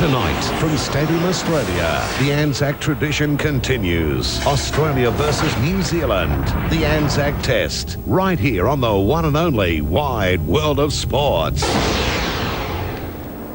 Tonight, from Stadium Australia, the Anzac tradition continues. Australia versus New Zealand, the Anzac Test, right here on the one and only Wide World of Sports.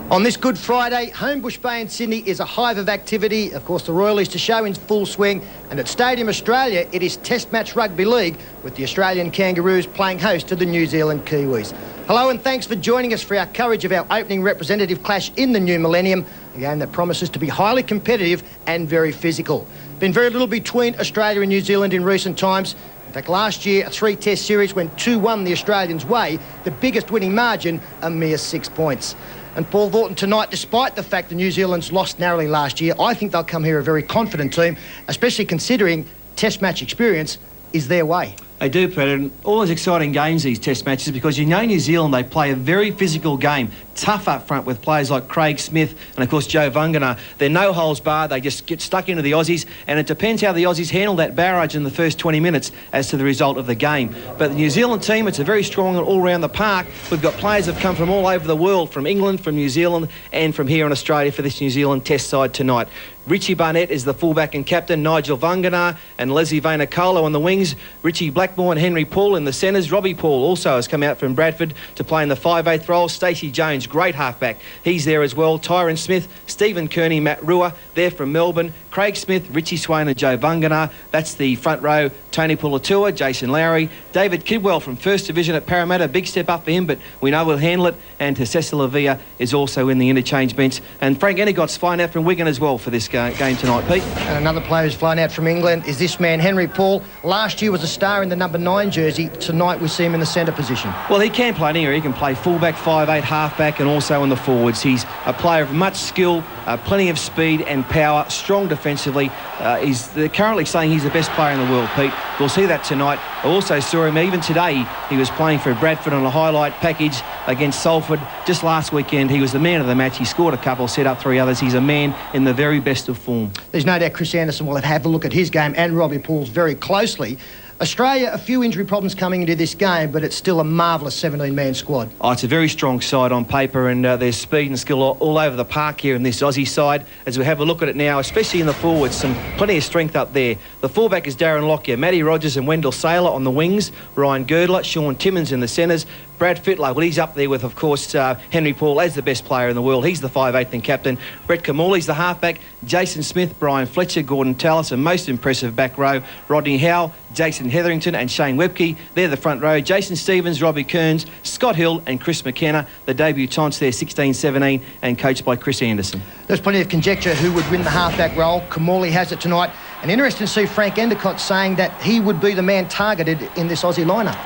On this Good Friday, Homebush Bay in Sydney is a hive of activity. Of course, the Royal Easter Show in full swing. And at Stadium Australia, it is Test Match Rugby League with the Australian Kangaroos playing host to the New Zealand Kiwis. Hello and thanks for joining us for our coverage of our opening representative clash in the new millennium, a game that promises to be highly competitive and very physical. Been very little between Australia and New Zealand in recent times. In fact, last year, a three-test series went 2-1 the Australians' way, the biggest winning margin, a mere 6 points. And Paul Thornton tonight, despite the fact the New Zealand's lost narrowly last year, I think they'll come here a very confident team, especially considering Test match experience is their way. They do, Peter, and all those exciting games, these Test matches, because you know New Zealand, they play a very physical game, tough up front with players like Craig Smith and, of course, Joe Vungana. They're no holes barred, they just get stuck into the Aussies, and it depends how the Aussies handle that barrage in the first 20 minutes as to the result of the game. But the New Zealand team, it's a very strong all around the park. We've got players that have come from all over the world, from England, from New Zealand, and from here in Australia for this New Zealand Test side tonight. Richie Barnett is the fullback and captain, Nigel Vungana and Leslie Vainikolo on the wings, Richie Blackmore and Henry Paul in the centres. Robbie Paul also has come out from Bradford to play in the 5/8 role. Stacey Jones, great halfback, he's there as well. Tyron Smith, Stephen Kearney, Matt Rua, they're from Melbourne. Craig Smith, Richie Swain and Joe Vungana, that's the front row. Tony Pulatua, Jason Lowry, David Kidwell from First Division at Parramatta, big step up for him, but we know we'll handle it. And to Cecil Avia is also in the interchange bench. And Frank Endicott's flying out from Wigan as well for this game tonight, Pete. And another player who's flown out from England is this man, Henry Paul. Last year was a star in the number 9 jersey. Tonight we see him in the centre position. Well, he can play anywhere. He can play fullback, 5/8, halfback, and also in the forwards. He's a player of much skill, plenty of speed and power, strong defensively. They're currently saying he's the best player in the world, Pete. We'll see that tonight. I also saw him even today. He was playing for Bradford on a highlight package against Salford. Just last weekend, he was the man of the match. He scored a couple, set up 3 others. He's a man in the very best of form. There's no doubt Chris Anderson will have a look at his game and Robbie Paul's very closely. Australia, a few injury problems coming into this game, but it's still a marvellous 17-man squad. Oh, it's a very strong side on paper, and there's speed and skill all over the park here in this Aussie side. As we have a look at it now, especially in the forwards, plenty of strength up there. The fullback is Darren Lockyer, Matty Rogers and Wendell Saylor on the wings, Ryan Girdler, Sean Timmins in the centres, Brad Fittler, well, he's up there with, of course, Henry Paul as the best player in the world. He's the 5/8 and captain. Brett Kamali's the halfback. Jason Smith, Brian Fletcher, Gordon Tallis, and most impressive back row, Rodney Howe, Jason Hetherington and Shane Webke. They're the front row. Jason Stevens, Robbie Kearns, Scott Hill and Chris McKenna, the debutants there, 16-17, and coached by Chris Anderson. There's plenty of conjecture who would win the halfback role. Kamali has it tonight. And interesting to see Frank Endicott saying that he would be the man targeted in this Aussie lineup.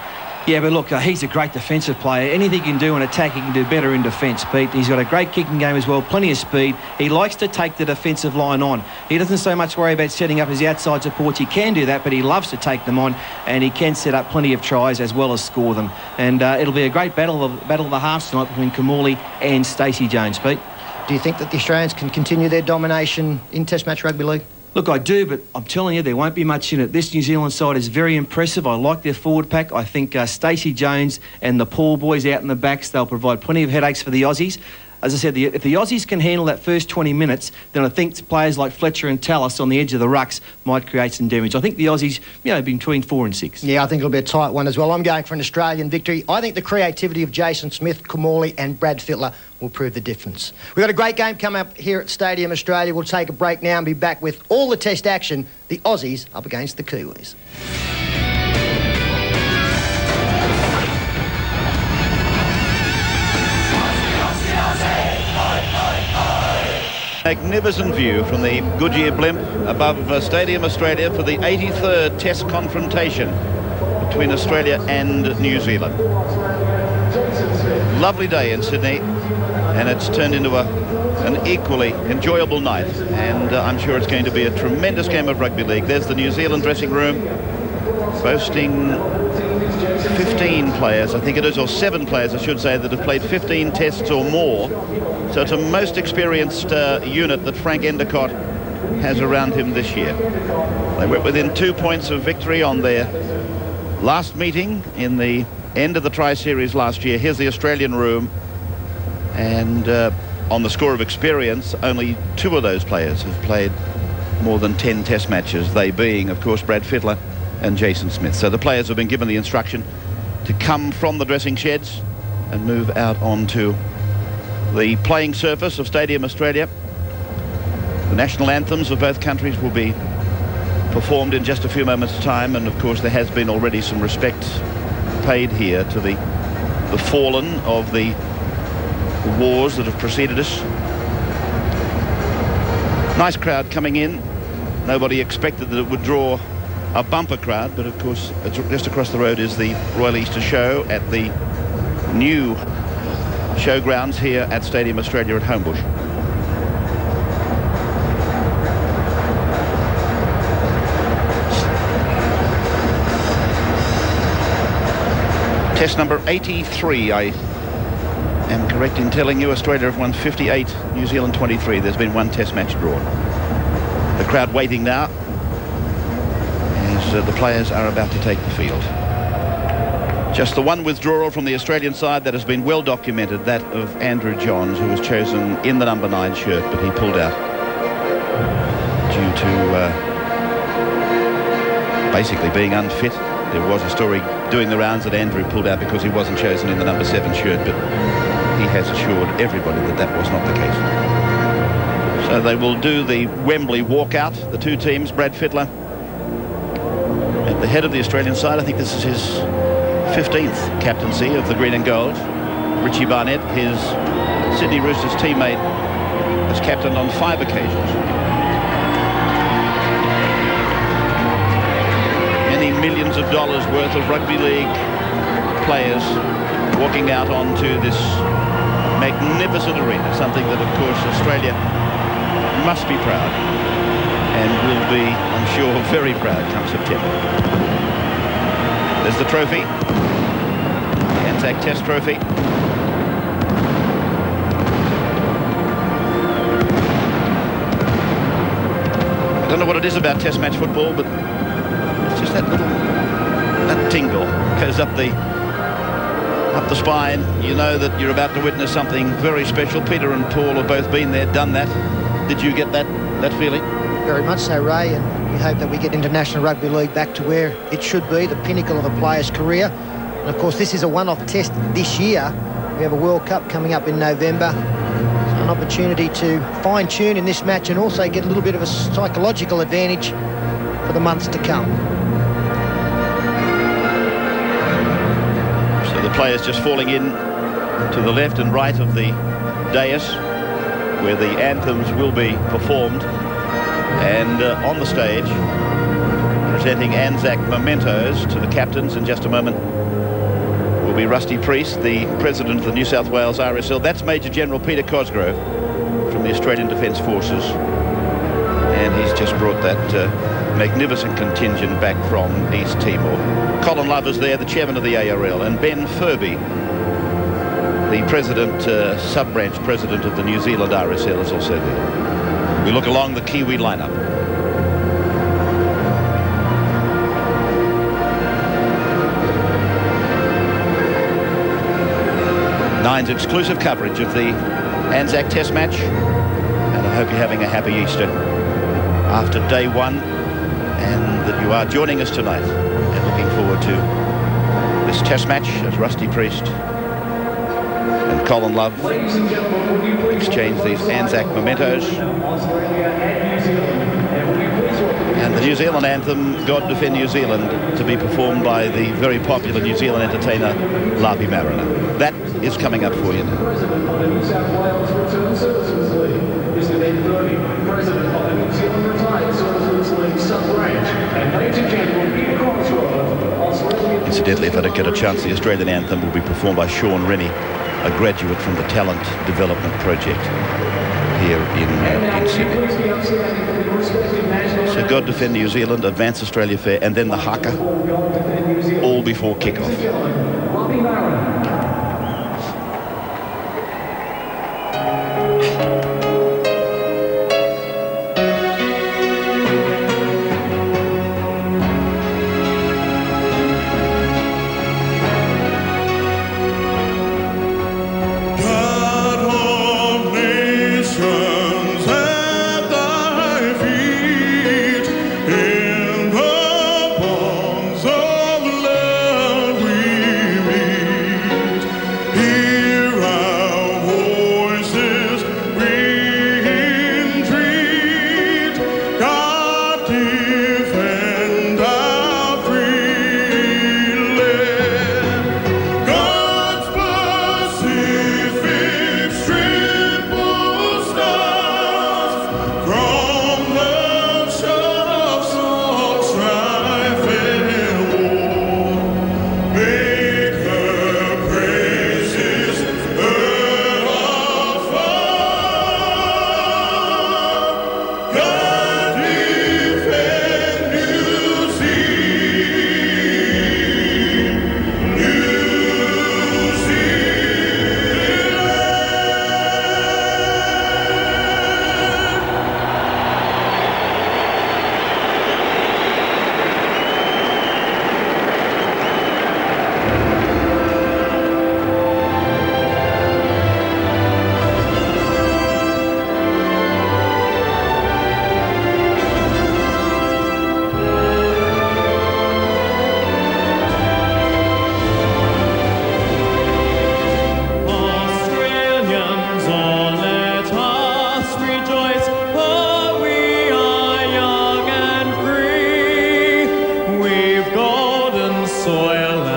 Yeah, but look, he's a great defensive player. Anything he can do in attack, he can do better in defence, Pete. He's got a great kicking game as well, plenty of speed. He likes to take the defensive line on. He doesn't so much worry about setting up his outside supports. He can do that, but he loves to take them on, and he can set up plenty of tries as well as score them. And it'll be a great battle of the halves tonight between Kamali and Stacey Jones, Pete. Do you think that the Australians can continue their domination in Test Match Rugby League? Look, I do, but I'm telling you, there won't be much in it. This New Zealand side is very impressive. I like their forward pack. I think Stacey Jones and the Paul boys out in the backs, they'll provide plenty of headaches for the Aussies. As I said, if the Aussies can handle that first 20 minutes, then I think players like Fletcher and Tallis on the edge of the rucks might create some damage. I think the Aussies, between 4 and 6. Yeah, I think it'll be a tight one as well. I'm going for an Australian victory. I think the creativity of Jason Smith, Kamali and Brad Fittler will prove the difference. We've got a great game coming up here at Stadium Australia. We'll take a break now and be back with all the Test action. The Aussies up against the Kiwis. Magnificent view from the Goodyear blimp above Stadium Australia for the 83rd Test confrontation between Australia and New Zealand. Lovely day in Sydney, and it's turned into an equally enjoyable night, and I'm sure it's going to be a tremendous game of rugby league. There's the New Zealand dressing room boasting 15 players, I think it is, or 7 players I should say, that have played 15 tests or more. So it's a most experienced unit that Frank Endicott has around him this year. They were within 2 points of victory on their last meeting in the end of the Tri-Series last year. Here's the Australian room, and on the score of experience, only 2 of those players have played more than 10 test matches, they being, of course, Brad Fittler and Jason Smith. So the players have been given the instruction to come from the dressing sheds and move out onto the playing surface of Stadium Australia. The national anthems of both countries will be performed in just a few moments' time, and of course there has been already some respect paid here to the fallen of the wars that have preceded us. Nice crowd coming in. Nobody expected that it would draw a bumper crowd, but of course just across the road is the Royal Easter Show at the new showgrounds here at Stadium Australia at Homebush. Test number 83, I am correct in telling you. Australia have won 58, New Zealand 23. There's been 1 test match drawn. The crowd waiting now as the players are about to take the field. Just the 1 withdrawal from the Australian side that has been well documented, that of Andrew Johns, who was chosen in the number 9 shirt, but he pulled out due to basically being unfit. There was a story doing the rounds that Andrew pulled out because he wasn't chosen in the number 7 shirt, but he has assured everybody that that was not the case. So they will do the Wembley walkout, the 2 teams. Brad Fittler at the head of the Australian side. I think this is his 15th captaincy of the green and gold. Richie Barnett, his Sydney Roosters teammate, has captained on 5 occasions. Many millions of dollars worth of rugby league players walking out onto this magnificent arena, something that, of course, Australia must be proud and will be, I'm sure, very proud come September. There's the trophy, the Anzac Test Trophy. I don't know what it is about Test match football, but it's just that tingle goes up the spine. You know that you're about to witness something very special. Peter and Paul have both been there, done that. Did you get that feeling? Very much so, Ray, and we hope that we get International Rugby League back to where it should be, the pinnacle of a player's career. And of course, this is a one-off test this year. We have a World Cup coming up in November. So an opportunity to fine-tune in this match and also get a little bit of a psychological advantage for the months to come. So the players just falling in to the left and right of the dais, where the anthems will be performed, and on the stage presenting Anzac mementos to the captains in just a moment will be Rusty Priest, the president of the New South Wales RSL. That's Major General Peter Cosgrove from the Australian Defence Forces, and he's just brought that magnificent contingent back from East Timor. Colin Love is there, the chairman of the ARL, and Ben Furby, the president, sub-branch president of the New Zealand RSL, is also there. We look along the Kiwi lineup. Nine's exclusive coverage of the Anzac Test match, and I hope you're having a happy Easter after day 1, and that you are joining us tonight and looking forward to this Test match as Rusty Priest and Colin Love exchange these Anzac mementos. And the New Zealand anthem, God Defend New Zealand, to be performed by the very popular New Zealand entertainer Lapi Mariner. That is coming up for you now. President of the New South Wales Returned Services League, Mr. Ben Furby, President of the New Zealand Retired Services League sub-branch, and Major General Peter Cosgrove, Australian... Incidentally, if I don't get a chance, the Australian anthem will be performed by Sean Rennie, a graduate from the Talent Development Project here in Sydney. So God Defend New Zealand, Advance Australia Fair, and then the haka, all before kick-off. God of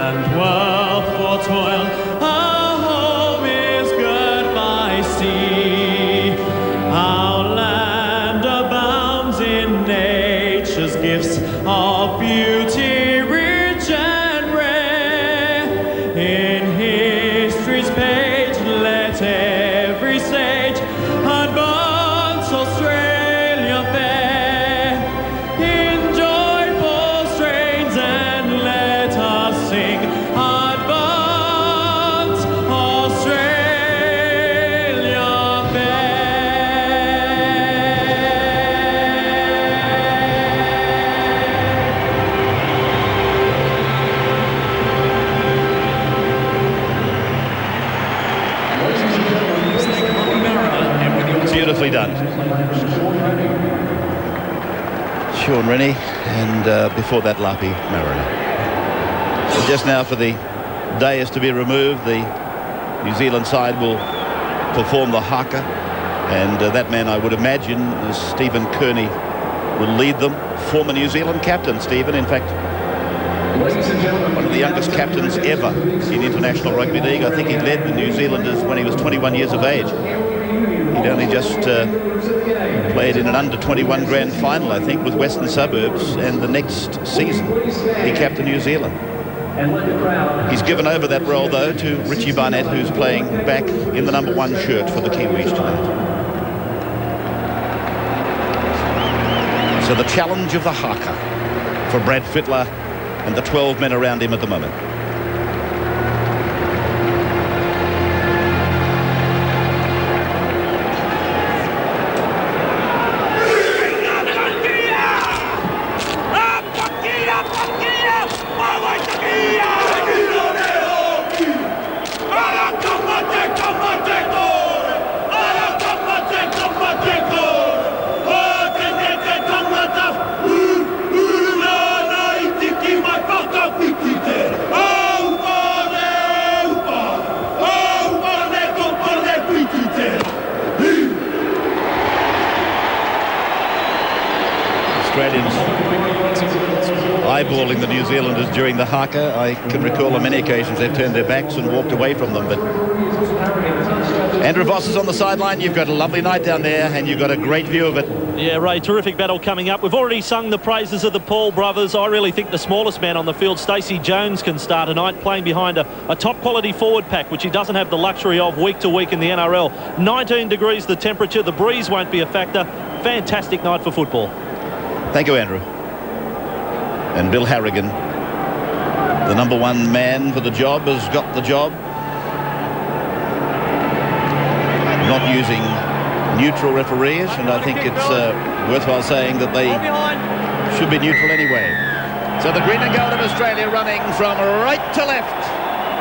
and wealth for toil. Our home is good by sea. Our land abounds in nature's gifts of beauty, rich and rare. In history's page, let every sage advance Australia fair in joyful strains, and let us sing advance Australia Beautifully done. Sean Rennie, and before that, Lapi Mariner. So just now, for the dais to be removed, the New Zealand side will perform the haka, and that man, I would imagine, is Stephen Kearney, will lead them. Former New Zealand captain, Stephen, in fact, one of the youngest captains ever in international rugby league. I think he led the New Zealanders when he was 21 years of age. He'd only just played in an under-21 grand final, I think, with Western Suburbs, and the next season he captained New Zealand. He's given over that role, though, to Richie Barnett, who's playing back in the number 1 shirt for the Kiwis tonight. So the challenge of the haka for Brad Fittler and the 12 men around him at the moment. Eyeballing the New Zealanders during the haka. I can recall on many occasions they've turned their backs and walked away from them. But Andrew Voss is on the sideline. You've got a lovely night down there, and you've got a great view of it. Yeah, Ray, terrific battle coming up. We've already sung the praises of the Paul brothers. I really think the smallest man on the field, Stacey Jones, can start tonight, playing behind a top-quality forward pack, which he doesn't have the luxury of week to week in the NRL. 19 degrees the temperature. The breeze won't be a factor. Fantastic night for football. Thank you, Andrew. And Bill Harrigan, the number 1 man for the job, has got the job. Not using neutral referees, and I think it's worthwhile saying that they should be neutral anyway. So the green and gold of Australia running from right to left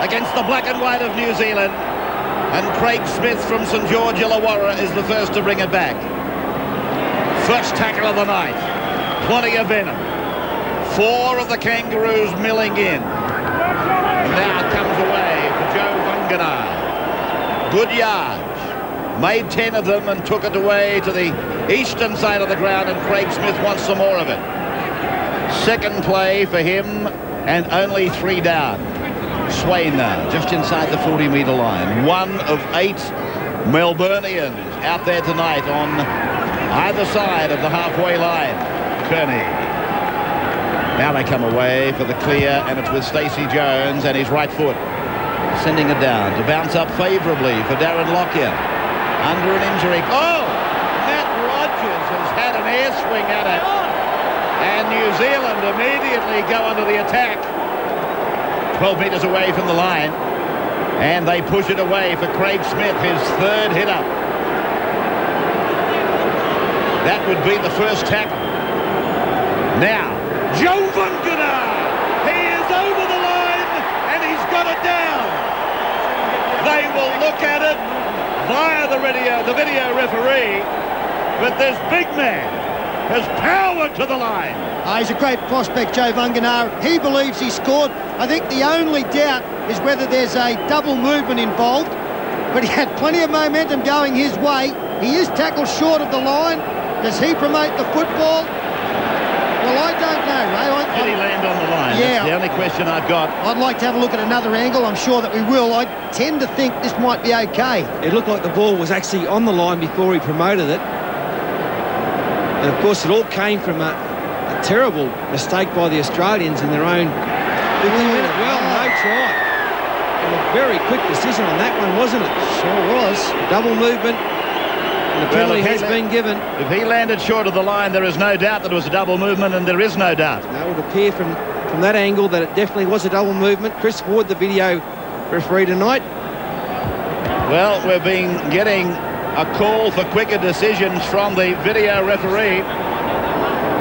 against the black and white of New Zealand, and Craig Smith from St George Illawarra is the first to bring it back. First tackle of the night. Plenty of venom. 4 of the Kangaroos milling in. And now comes away for Joe Vangana. Good yards. Made 10 of them and took it away to the eastern side of the ground, and Craig Smith wants some more of it. Second play for him, and only 3 down. Swain now, just inside the 40-metre line. 1 of 8 Melburnians out there tonight on either side of the halfway line. Kearney. Now they come away for the clear, and it's with Stacey Jones and his right foot, sending it down to bounce up favourably for Darren Lockyer. Under an injury. Oh! Matt Rogers has had an air swing at it. And New Zealand immediately go under the attack. 12 metres away from the line. And they push it away for Craig Smith, his 3rd hit up. That would be the first tackle. Now, Joe Vangana! He is over the line, and he's got it down. They will look at it via the video referee, but this big man has power to the line. He's a great prospect, Joe Vangana. He believes he scored. I think the only doubt is whether there's a double movement involved, but he had plenty of momentum going his way. He is tackled short of the line. Does he promote the football? Well, I don't know, Ray. Did he land on the line? Yeah. That's the only question I've got. I'd like to have a look at another angle. I'm sure that we will. I tend to think this might be okay. It looked like the ball was actually on the line before he promoted it. And, of course, it all came from a terrible mistake by the Australians in their own 50-minute. Well, no try. And a very quick decision on that one, wasn't it? Sure was. Double movement. And the penalty has been given. If he landed short of the line, there is no doubt that it was a double movement, and there is no doubt. That would appear from that angle that it definitely was a double movement. Chris Ward, the video referee tonight. Well, we're getting a call for quicker decisions from the video referee.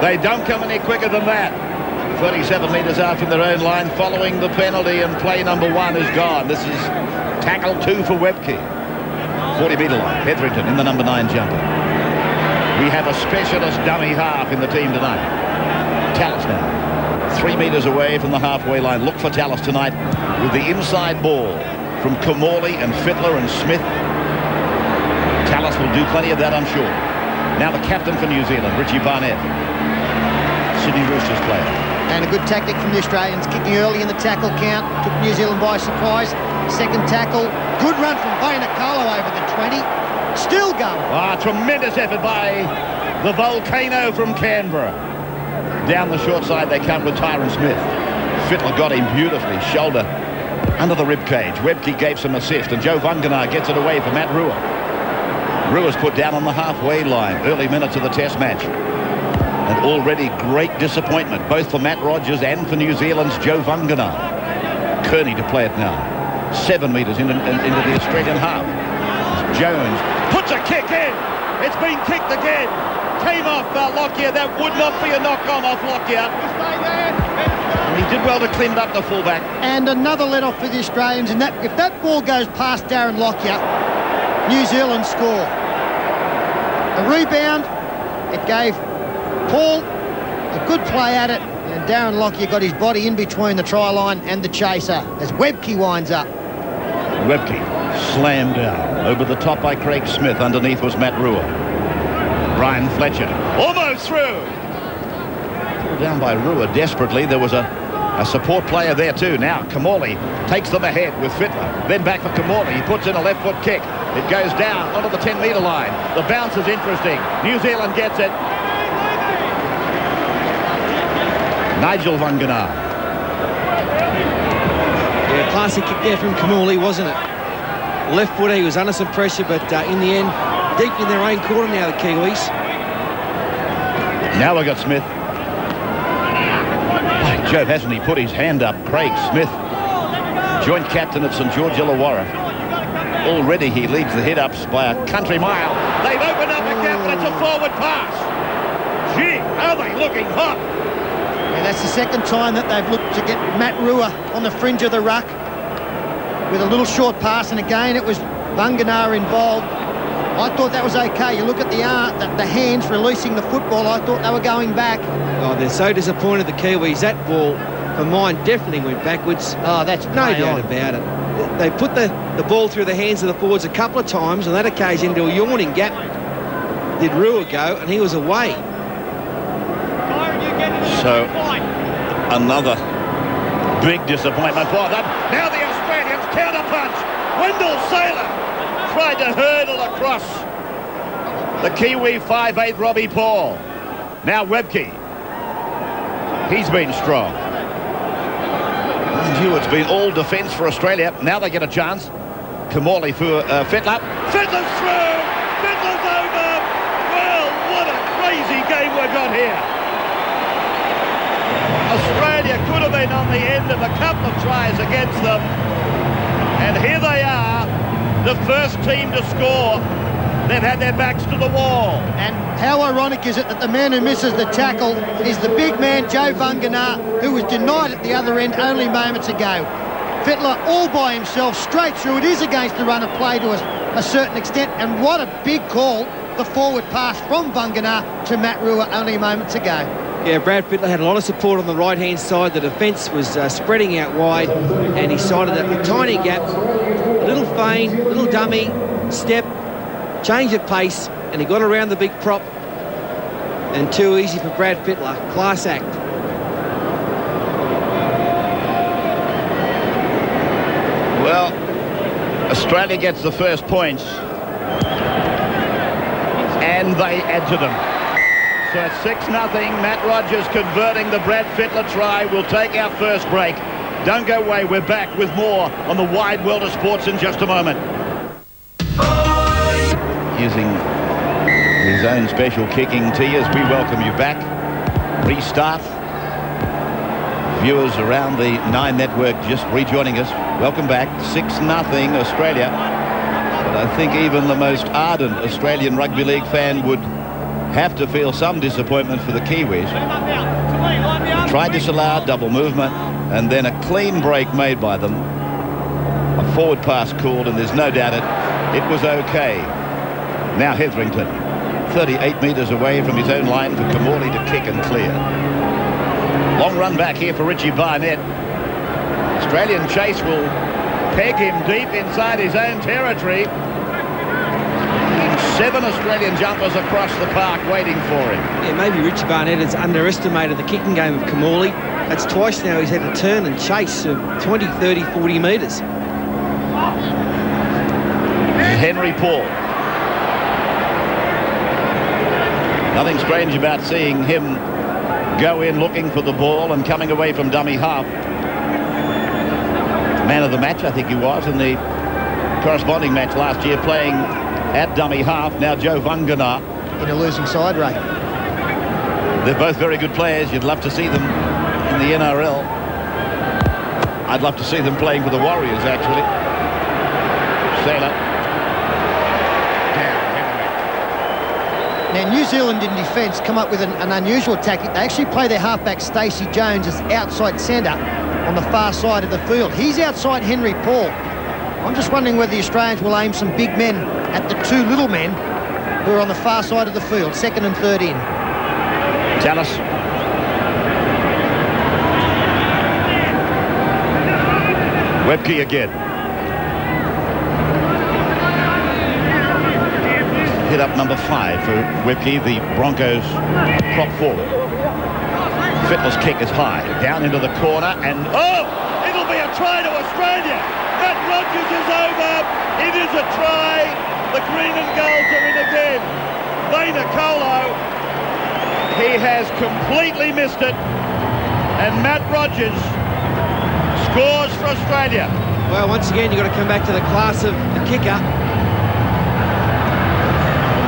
They don't come any quicker than that. 37 metres out from their own line following the penalty, and play number 1 is gone. This is tackle 2 for Webke. 40-metre line. Hetherington in the number 9 jumper. We have a specialist dummy half in the team tonight. Tallis now. 3 metres away from the halfway line. Look for Tallis tonight with the inside ball from Kamali and Fittler and Smith. Tallis will do plenty of that, I'm sure. Now the captain for New Zealand, Richie Barnett. Sydney Roosters player. And a good tactic from the Australians, kicking early in the tackle count. Took New Zealand by surprise. Second tackle. Good run from Kev Kellaway over the 20. Still going. Ah, tremendous effort by the volcano from Canberra. Down the short side they come with Tyron Smith. Fittler got him beautifully. Shoulder under the rib cage. Webke gave some assist, and Joe Vunganar gets it away for Matt Rua. Rua's put down on the halfway line. Early minutes of the test match. And already great disappointment, both for Matt Rogers and for New Zealand's Joe Vunganar. Kearney to play it now. 7 metres into the Australian half. Jones puts a kick in. It's been kicked again. Came off Lockyer. That would not be a knock-on off Lockyer. And he did well to clean it up the fullback. And another let-off for the Australians. And that, if that ball goes past Darren Lockyer, New Zealand score. The rebound, it gave Paul a good play at it, and Darren Lockyer got his body in between the try line and the chaser as Webke winds up. Webke slammed down over the top by Craig Smith. Underneath was Matt Rua. Brian Fletcher almost through. Pulled down by Rua desperately. There was a support player there too. Now Kamali takes them ahead with Fittler. Then back for Kamali. He puts in a left foot kick. It goes down onto the 10-metre line. The bounce is interesting. New Zealand gets it. Nigel Vunganar. Yeah, classic kick there from Kamali, wasn't it? Left footer, he was under some pressure, but in the end, deep in their own quarter now, the Kiwis. Now we got Smith. Oh, Joe, hasn't he put his hand up? Craig Smith, joint captain at St George Illawarra. Already he leads the hit-ups by a country mile. They've opened up a gap, but it's a forward pass. Gee, are they looking hot? Yeah, that's the second time that they've looked to get Matt Rua on the fringe of the ruck with a little short pass, and again it was Vunganar involved. I thought that was okay. You look at the hands releasing the football, I thought they were going back. Oh, they're so disappointed, the Kiwis. That ball, for mine, definitely went backwards. Oh, that's no doubt about it. They put the ball through the hands of the forwards a couple of times. On that occasion, into a yawning gap, did Rua go, and he was away. So, another big disappointment for them. Now the Australians counterpunch. Wendell Saylor tried to hurdle across the Kiwi 5'8" Robbie Paul. Now Webke. He's been strong. Mind you, it's been all defence for Australia. Now they get a chance. Kamali for Fittler. Fittler's through! Fittler's over! Well, what a crazy game we've got here. Australia could have been on the end of a couple of tries against them. And here they are, the first team to score. They've had their backs to the wall. And how ironic is it that the man who misses the tackle is the big man, Joe Vunganar, who was denied at the other end only moments ago. Fittler all by himself, straight through. It is against the run of play to a certain extent. And what a big call, the forward pass from Vunganar to Matt Rua only moments ago. Yeah, Brad Fittler had a lot of support on the right-hand side. The defence was spreading out wide, and he sighted a tiny gap, a little feint, a little dummy, step, change of pace, and he got around the big prop. And too easy for Brad Fittler. Class act. Well, Australia gets the first points. And they add to them. So it's 6-0. Matt Rogers converting the Brad Fittler try. We'll take our first break. Don't go away. We're back with more on the wide world of sports in just a moment. Using his own special kicking tee as we welcome you back. Restart. Viewers around the Nine Network just rejoining us. Welcome back. 6-0 Australia. But I think even the most ardent Australian Rugby League fan would have to feel some disappointment for the Kiwis. Tried disallowed, double movement, and then a clean break made by them. A forward pass called, and there's no doubt it was okay. Now Hetherington, 38 metres away from his own line for Kamali to kick and clear. Long run back here for Richie Barnett. Australian chase will peg him deep inside his own territory. 7 Australian jumpers across the park waiting for him. Yeah, maybe Richie Barnett has underestimated the kicking game of Kamali. That's twice now he's had to turn and chase of 20, 30, 40 metres. Henry Paul. Nothing strange about seeing him go in looking for the ball and coming away from dummy half. Man of the match, I think he was, in the corresponding match last year, playing at dummy half. Now Joe Vangana. In a losing side, Ray. They're both very good players. You'd love to see them in the NRL. I'd love to see them playing for the Warriors, actually. Sailor. Now, New Zealand in defence come up with an unusual tactic. They actually play their halfback Stacey Jones as outside centre on the far side of the field. He's outside Henry Paul. I'm just wondering whether the Australians will aim some big men at the two little men who are on the far side of the field, second and third in. Tallis. Webke again. Hit up number 5 for Webke, the Broncos prop forward. Fittler's kick is high, down into the corner, and it'll be a try to Australia. Matt Rogers is over. It is a try. The green and golds are in again. Vainicolo, he has completely missed it, and Matt Rogers scores for Australia. Well, once again, you've got to come back to the class of the kicker.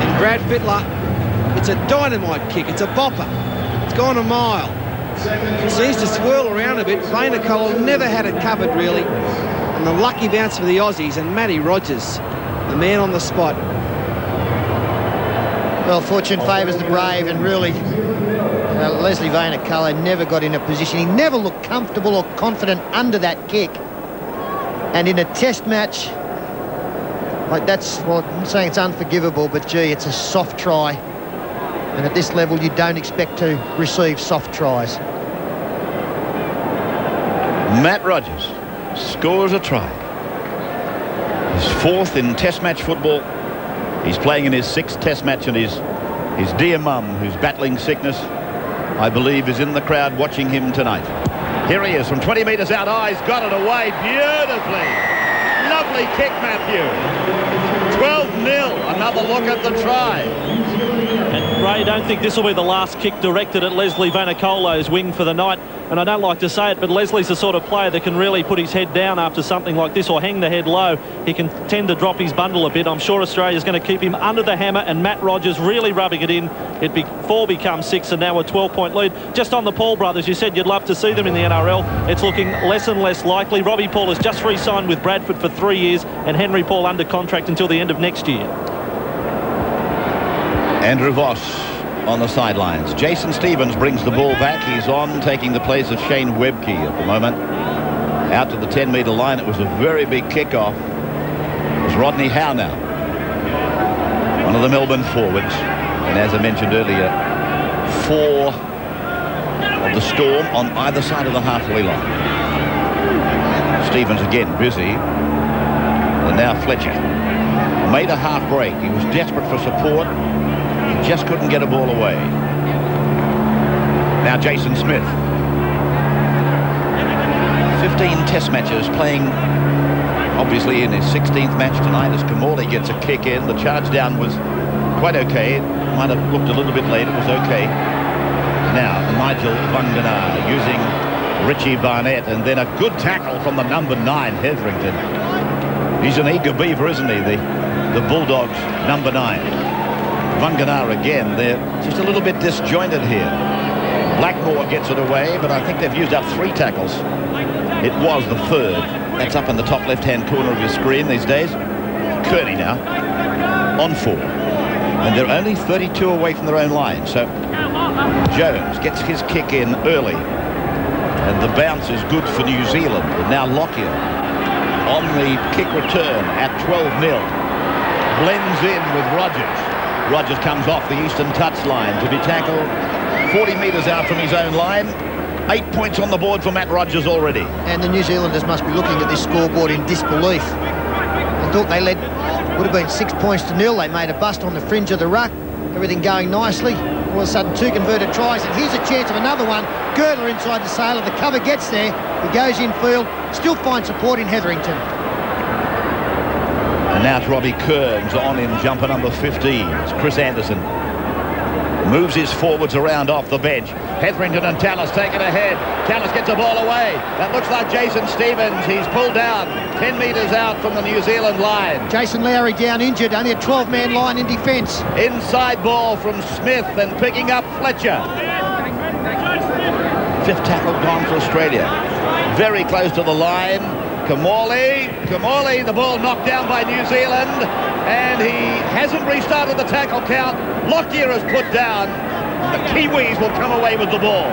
And Brad Fittler, it's a dynamite kick. It's a bopper. It's gone a mile. It seems to swirl around a bit. Vainicolo never had it covered, really. And the lucky bounce for the Aussies, and Matty Rogers, the man on the spot. Well, fortune favours the brave, and really, Leslie Vainicolo never got in a position. He never looked comfortable or confident under that kick. And in a test match, like that's, well, I'm not saying it's unforgivable, but gee, it's a soft try. And at this level, you don't expect to receive soft tries. Matt Rogers scores a try. His 4th in test match football. He's playing in his 6th test match, and his dear mum, who's battling sickness, I believe, is in the crowd watching him tonight. Here he is from 20 metres out. He's got it away beautifully. Lovely kick, Matthew. 12-0. Another look at the try. And Ray, don't think this will be the last kick directed at Leslie Vainicolo's wing for the night. And I don't like to say it, but Leslie's the sort of player that can really put his head down after something like this, or hang the head low. He can tend to drop his bundle a bit. I'm sure Australia's going to keep him under the hammer, and Matt Rogers really rubbing it in. 4 becomes 6, and now a 12-point lead. Just on the Paul brothers, you said you'd love to see them in the NRL. It's looking less and less likely. Robbie Paul has just re-signed with Bradford for 3 years, and Henry Paul under contract until the end of next year. Andrew Voss on the sidelines. Jason Stevens brings the ball back. He's on, taking the place of Shane Webke at the moment. Out to the 10-metre line. It was a very big kickoff. It was Rodney Howe now, one of the Melbourne forwards. And as I mentioned earlier, 4 of the Storm on either side of the halfway line. Stevens again busy. And now Fletcher made a half break. He was desperate for support. He just couldn't get a ball away. Now Jason Smith. 15 test matches, playing obviously in his 16th match tonight as Kev gets a kick in. The charge down was quite okay. It might have looked a little bit late. It was okay. Now Nigel Vunganar using Richie Barnett, and then a good tackle from the number 9, Hetherington. He's an eager beaver, isn't he? The Bulldogs number 9. Vunganar again. They're just a little bit disjointed here. Blackmore gets it away, but I think they've used up 3 tackles. It was the 3rd. That's up in the top left-hand corner of your screen these days. Kearney now on 4. And they're only 32 away from their own line. So Jones gets his kick in early. And the bounce is good for New Zealand. And now Lockyer on the kick return at 12-0. Blends in with Rogers. Rogers comes off the eastern touchline to be tackled 40 metres out from his own line. 8 points on the board for Matt Rogers already. And the New Zealanders must be looking at this scoreboard in disbelief. I thought they led, would have been 6 points to 0. They made a bust on the fringe of the ruck. Everything going nicely. All of a sudden, 2 converted tries, and here's a chance of another one. Girdler inside the sailor. The cover gets there. He goes infield. Still finds support in Hetherington. And now it's Robbie Kearns on in jumper number 15. It's Chris Anderson. Moves his forwards around off the bench. Hetherington and Tallis taken ahead. Tallis gets the ball away. That looks like Jason Stevens. He's pulled down 10 metres out from the New Zealand line. Jason Lowry down injured. Only a 12-man line in defence. Inside ball from Smith and picking up Fletcher. 5th tackle gone for Australia. Very close to the line. Kamali, the ball knocked down by New Zealand, and he hasn't restarted the tackle count. Lockyer is put down. The Kiwis will come away with the ball.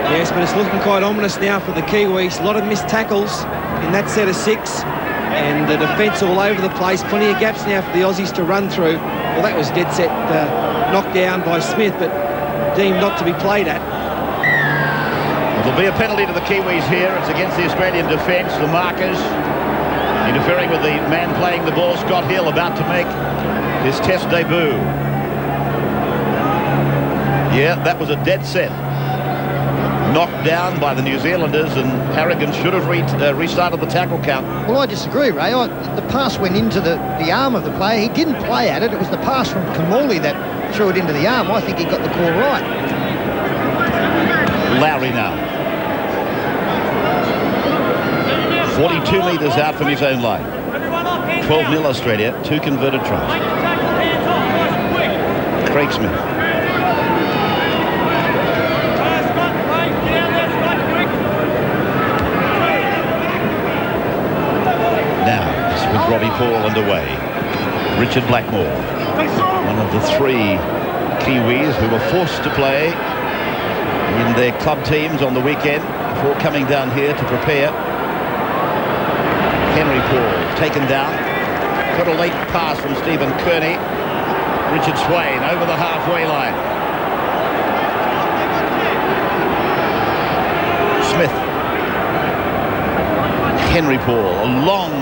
Yes, but it's looking quite ominous now for the Kiwis. A lot of missed tackles in that set of 6, and the defence all over the place. Plenty of gaps now for the Aussies to run through. Well, that was dead set knocked down by Smith, but deemed not to be played at. There'll be a penalty to the Kiwis here. It's against the Australian defence. The markers interfering with the man playing the ball, Scott Hill, about to make his test debut. Yeah, that was a dead set. Knocked down by the New Zealanders, and Harrigan should have restarted the tackle count. Well, I disagree, Ray. The pass went into the arm of the player. He didn't play at it. It was the pass from Kamali that threw it into the arm. I think he got the call right. Lowry now. 42 metres out from his own line. 12-0 Australia, 2 converted tries. Craig Smith. Now, it's with Robbie Paul underway. Richard Blackmore, one of the 3 Kiwis who were forced to play in their club teams on the weekend before coming down here to prepare. Henry Paul taken down. Got a late pass from Stephen Kearney. Richard Swain over the halfway line. Smith. Henry Paul, a long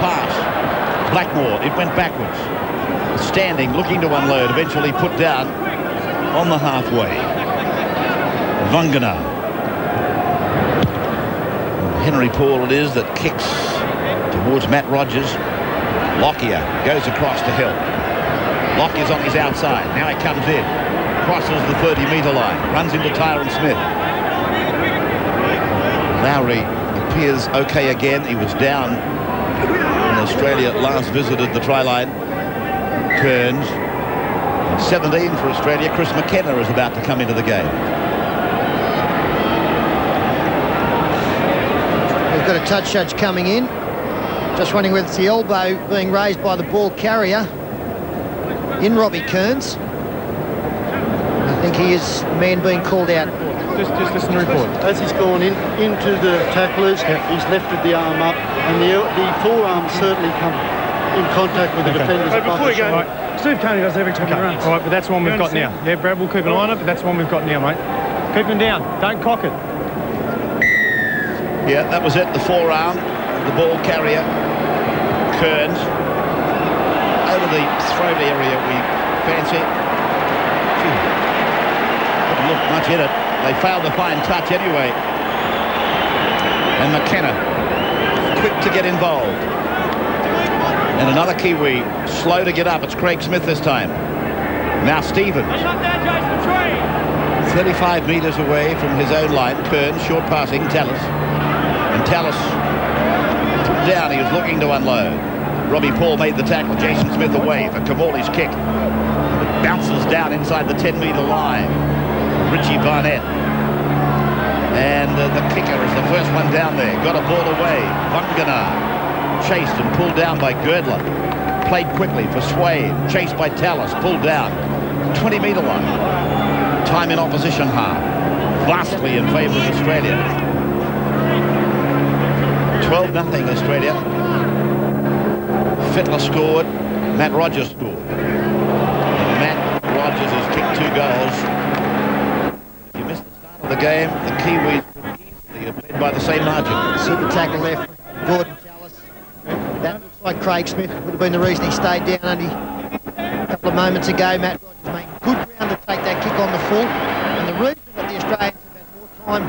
pass. Blackmore, it went backwards. Standing, looking to unload, eventually put down on the halfway. Vunganar. Henry Paul it is that kicks towards Matt Rogers. Lockyer goes across to Hill. Lockyer's on his outside. Now he comes in. Crosses the 30-metre line. Runs into Tyron Smith. Lowry appears okay again. He was down when Australia last visited the try line. Kearns. 17 for Australia. Chris McKenna is about to come into the game. We've got a touch judge coming in. Just wondering whether it's the elbow being raised by the ball carrier in Robbie Kearns. I think he is the man being called out. Just listen to the report. As he's gone into the tacklers, he's lifted the arm up, and the forearm certainly come in contact with the defender's butt. Before you go, right, Steve Kearney does every time he runs. All right, but that's the one we've got now. Yeah, Brad, we'll keep an eye on it, but that's the one we've got now, mate. Keep him down. Don't cock it. Yeah, that was it. The forearm, the ball carrier, Kearns. Over the throat area, we fancy. Didn't look much in it. They failed to find touch anyway. And McKenna, quick to get involved. And another Kiwi, slow to get up. It's Craig Smith this time. Now Stevens. 35 metres away from his own line. Kearns, short passing, Tallis. And Tallis down, he was looking to unload. Robbie Paul made the tackle. Jason Smith away for Kamali's kick. It bounces down inside the 10-metre line. Richie Barnett. And the kicker is the first one down there. Got a ball away. Vunganar chased and pulled down by Girdler. Played quickly for Swade. Chased by Tallis. Pulled down. 20-metre line. Time in opposition half. Vastly in favour of Australia. 12-0 Australia. Fittler scored. Matt Rogers scored. And Matt Rogers has kicked 2 goals. You missed the start of the game. The Kiwis easily have led by the same margin. Super tackle there from Gordon Tallis. That looks like Craig Smith. Would have been the reason he stayed down only a couple of moments ago. Matt Rogers making good ground to take that kick on the full. And the reason that the Australians have had more time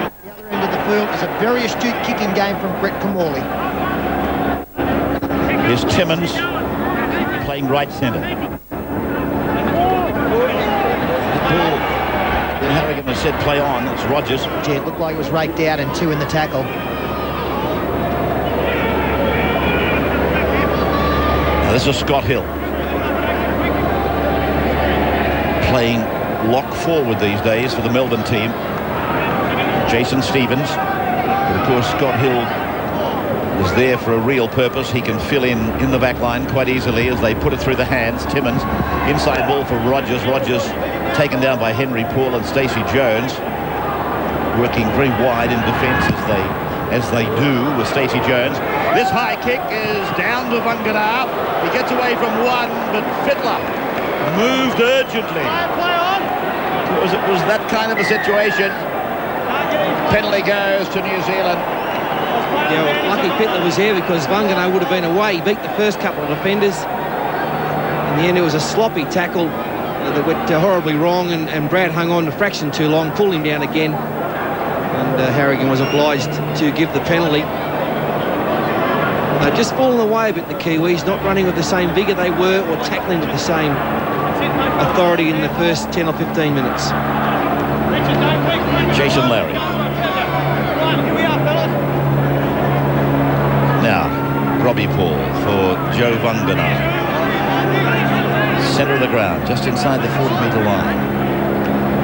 at the other end of the field is a very astute kicking game from Brett Kamali. Here's Timmins playing right centre. Then Harrigan has said play on. It's Rogers. Yeah, it looked like it was raked out and 2 in the tackle. Now this is Scott Hill. Playing lock forward these days for the Melbourne team. Jason Stevens. But of course Scott Hill is there for a real purpose. He can fill in the back line quite easily as they put it through the hands. Timmins, inside ball for Rogers. Rogers taken down by Henry Paul and Stacey Jones, working very wide in defence as they do with Stacey Jones. This high kick is down to Vunganar. He gets away from one, but Fittler moved urgently. It was that kind of a situation. Penalty goes to New Zealand. Yeah, well, lucky Fittler was there because Vunganar would have been away. He beat the first couple of defenders. In the end, it was a sloppy tackle that went horribly wrong, and Brad hung on a fraction too long, pulled him down again, and Harrigan was obliged to give the penalty. They've just fallen away a bit, the Kiwis, not running with the same vigour they were or tackling with the same authority in the first 10 or 15 minutes. Jason Larry. Now, Robbie Paul for Joe Vunganar. Centre of the ground, just inside the 40-metre line.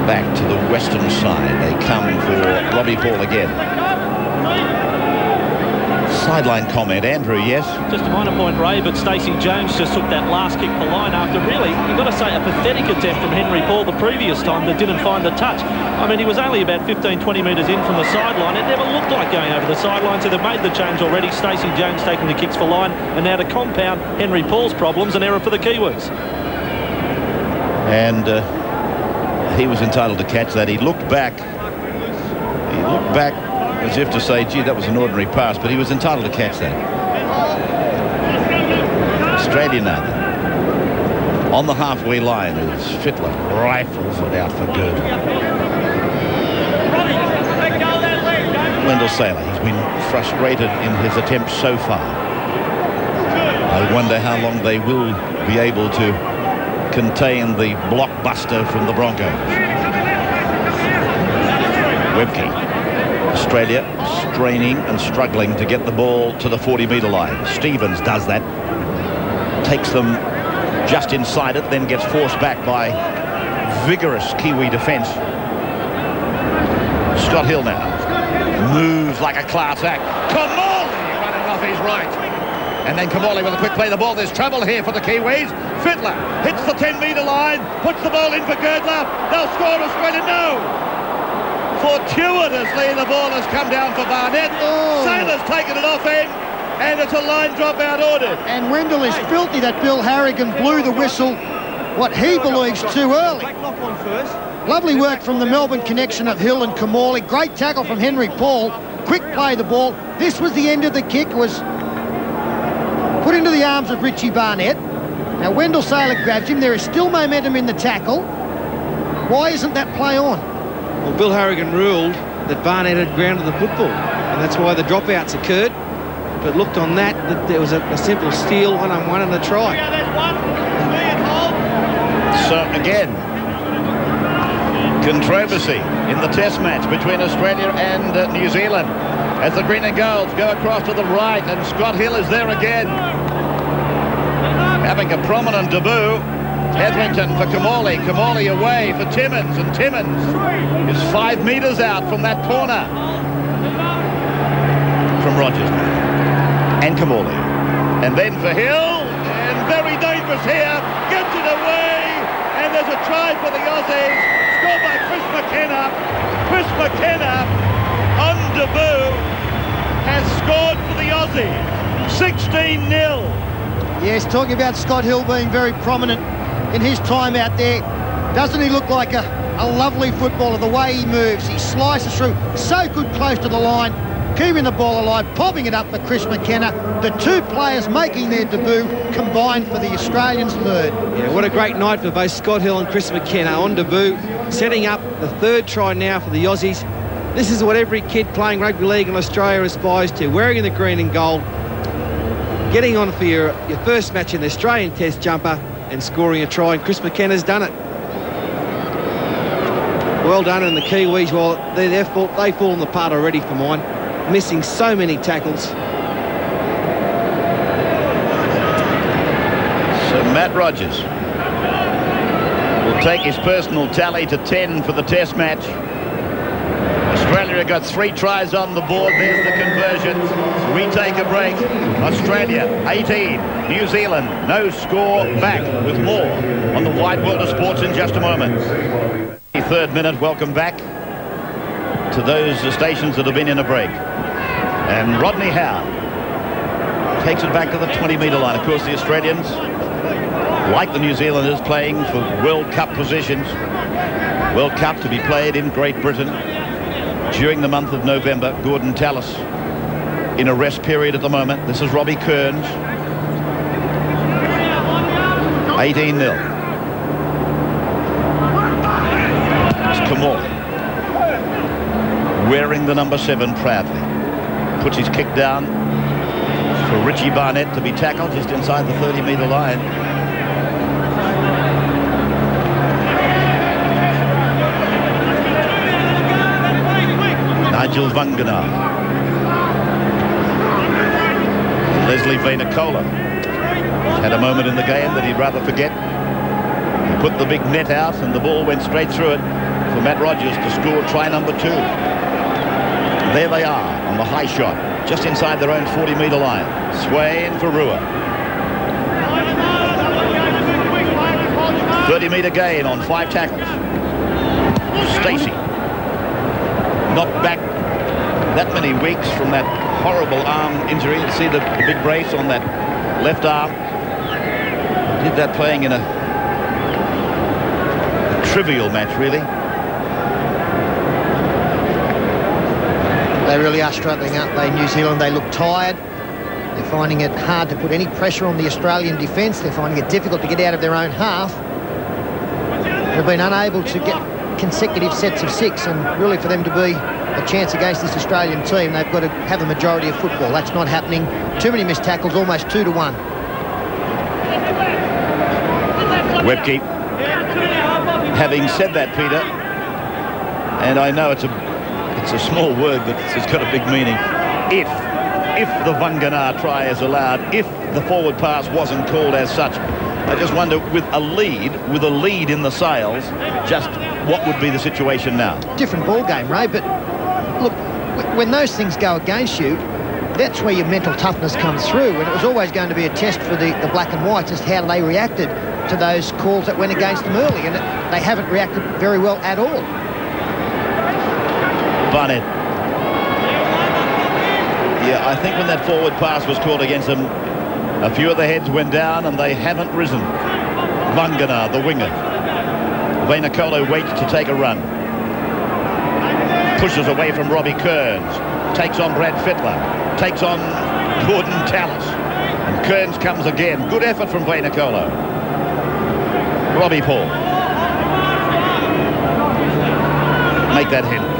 Back to the western side. They come for Robbie Paul again. Sideline comment, Andrew, yes? Just a minor point, Ray, but Stacey Jones just took that last kick for line after really, you've got to say, a pathetic attempt from Henry Paul the previous time that didn't find the touch. I mean, he was only about 15, 20 metres in from the sideline. It never looked like going over the sideline, so they've made the change already. Stacey Jones taking the kicks for line, and now to compound Henry Paul's problems, an error for the Kiwis. And he was entitled to catch that. He looked back. As if to say, gee, that was an ordinary pass, but he was entitled to catch that. Australia now then. On the halfway line is Fittler. Rifles it out for good. Wendell Saylor, he's been frustrated in his attempts so far. I wonder how long they will be able to contain the blockbuster from the Broncos. Webke. Australia straining and struggling to get the ball to the 40-metre line. Stevens does that. Takes them just inside it, then gets forced back by vigorous Kiwi defence. Scott Hill now. Moves like a class act. Kamali running off his right. And then Kamali with a quick play. The ball, there's trouble here for the Kiwis. Fittler hits the 10-metre line, puts the ball in for Girdler. They'll score Australia. No! Fortuitously, the ball has come down for Barnett. Saylor's taken it off him, and it's a line drop-out ordered. And Wendell is filthy that Bill Harrigan blew the whistle, what he believes, too early. Lovely work from the Melbourne connection of Hill and Kamali. Great tackle from Henry Paul. Quick play the ball. This was the end of the kick. It was put into the arms of Richie Barnett. Now Wendell Saylor grabs him. There is still momentum in the tackle. Why isn't that play on? Well, Bill Harrigan ruled that Barnett had grounded the football, and that's why the dropouts occurred. But looked on that there was a simple steal, one-on-one, and a try. So again, controversy in the test match between Australia and New Zealand as the green and golds go across to the right, and Scott Hill is there again, having a prominent debut. Hetherington for Kamali, Kamali away for Timmins, and Timmins is 5 metres out from that corner from Rogers and Kamali, and then for Hill, and very dangerous here, gets it away, and there's a try for the Aussies, scored by Chris McKenna. Chris McKenna on debut has scored for the Aussies, 16-0. Yes, talking about Scott Hill being very prominent in his time out there. Doesn't he look like a lovely footballer, the way he moves? He slices through so good close to the line, keeping the ball alive, popping it up for Chris McKenna. The two players making their debut combined for the Australians' third. Yeah, what a great night for both Scott Hill and Chris McKenna on debut, setting up the third try now for the Aussies. This is what every kid playing rugby league in Australia aspires to, wearing the green and gold, getting on for your first match in the Australian Test jumper and scoring a try, and Chris McKenna's done it. Well done, and the Kiwis, well, they've fallen apart already for mine, missing so many tackles. So Matt Rogers will take his personal tally to 10 for the Test match. Australia got 3 tries on the board. There's the conversion. We take a break. Australia 18, New Zealand no score. Back with more on the wide world of sports in just a moment. The 3rd minute. Welcome back to those stations that have been in a break. And Rodney Howe takes it back to the 20-metre line. Of course, the Australians, like the New Zealanders, playing for World Cup positions. World Cup to be played in Great Britain during the month of November. Gordon Tallis in a rest period at the moment. This is Robbie Kearns. 18-0. It's Kamali wearing the number 7 proudly. Puts his kick down for Richie Barnett to be tackled just inside the 30-metre line. Nigel Vangana. Leslie Vainacola had a moment in the game that he'd rather forget. He put the big net out and the ball went straight through it for Matt Rogers to score try number 2. There they are on the high shot, just inside their own 40-metre line. Swain for Rua. 30-metre gain on 5 tackles. Stacey knocked back that many weeks from that horrible arm injury. You see the big brace on that left arm. Did that playing in a trivial match, really. They really are struggling, aren't they, New Zealand? They look tired. They're finding it hard to put any pressure on the Australian defence. They're finding it difficult to get out of their own half. They've been unable to get consecutive sets of 6, and really for them to be a chance against this Australian team, they've got to have a majority of football. That's not happening. Too many missed tackles, almost 2-1. Webke. Having said that, Peter, and I know it's a small word, but it's got a big meaning. If the Vangana try is allowed, if the forward pass wasn't called as such, I just wonder, with a lead in the sails, just what would be the situation now? Different ball game, Ray, but look, when those things go against you, that's where your mental toughness comes through, and it was always going to be a test for the black and whites as to how they reacted to those calls that went against them early, and they haven't reacted very well at all. Barnett. Yeah, I think when that forward pass was called against them, a few of the heads went down and they haven't risen. Vangana, the winger. Vainacola waits to take a run. Pushes away from Robbie Kearns. Takes on Brad Fittler. Takes on Gordon Tallis. And Kearns comes again. Good effort from Vainacola. Robbie Paul. make that handle.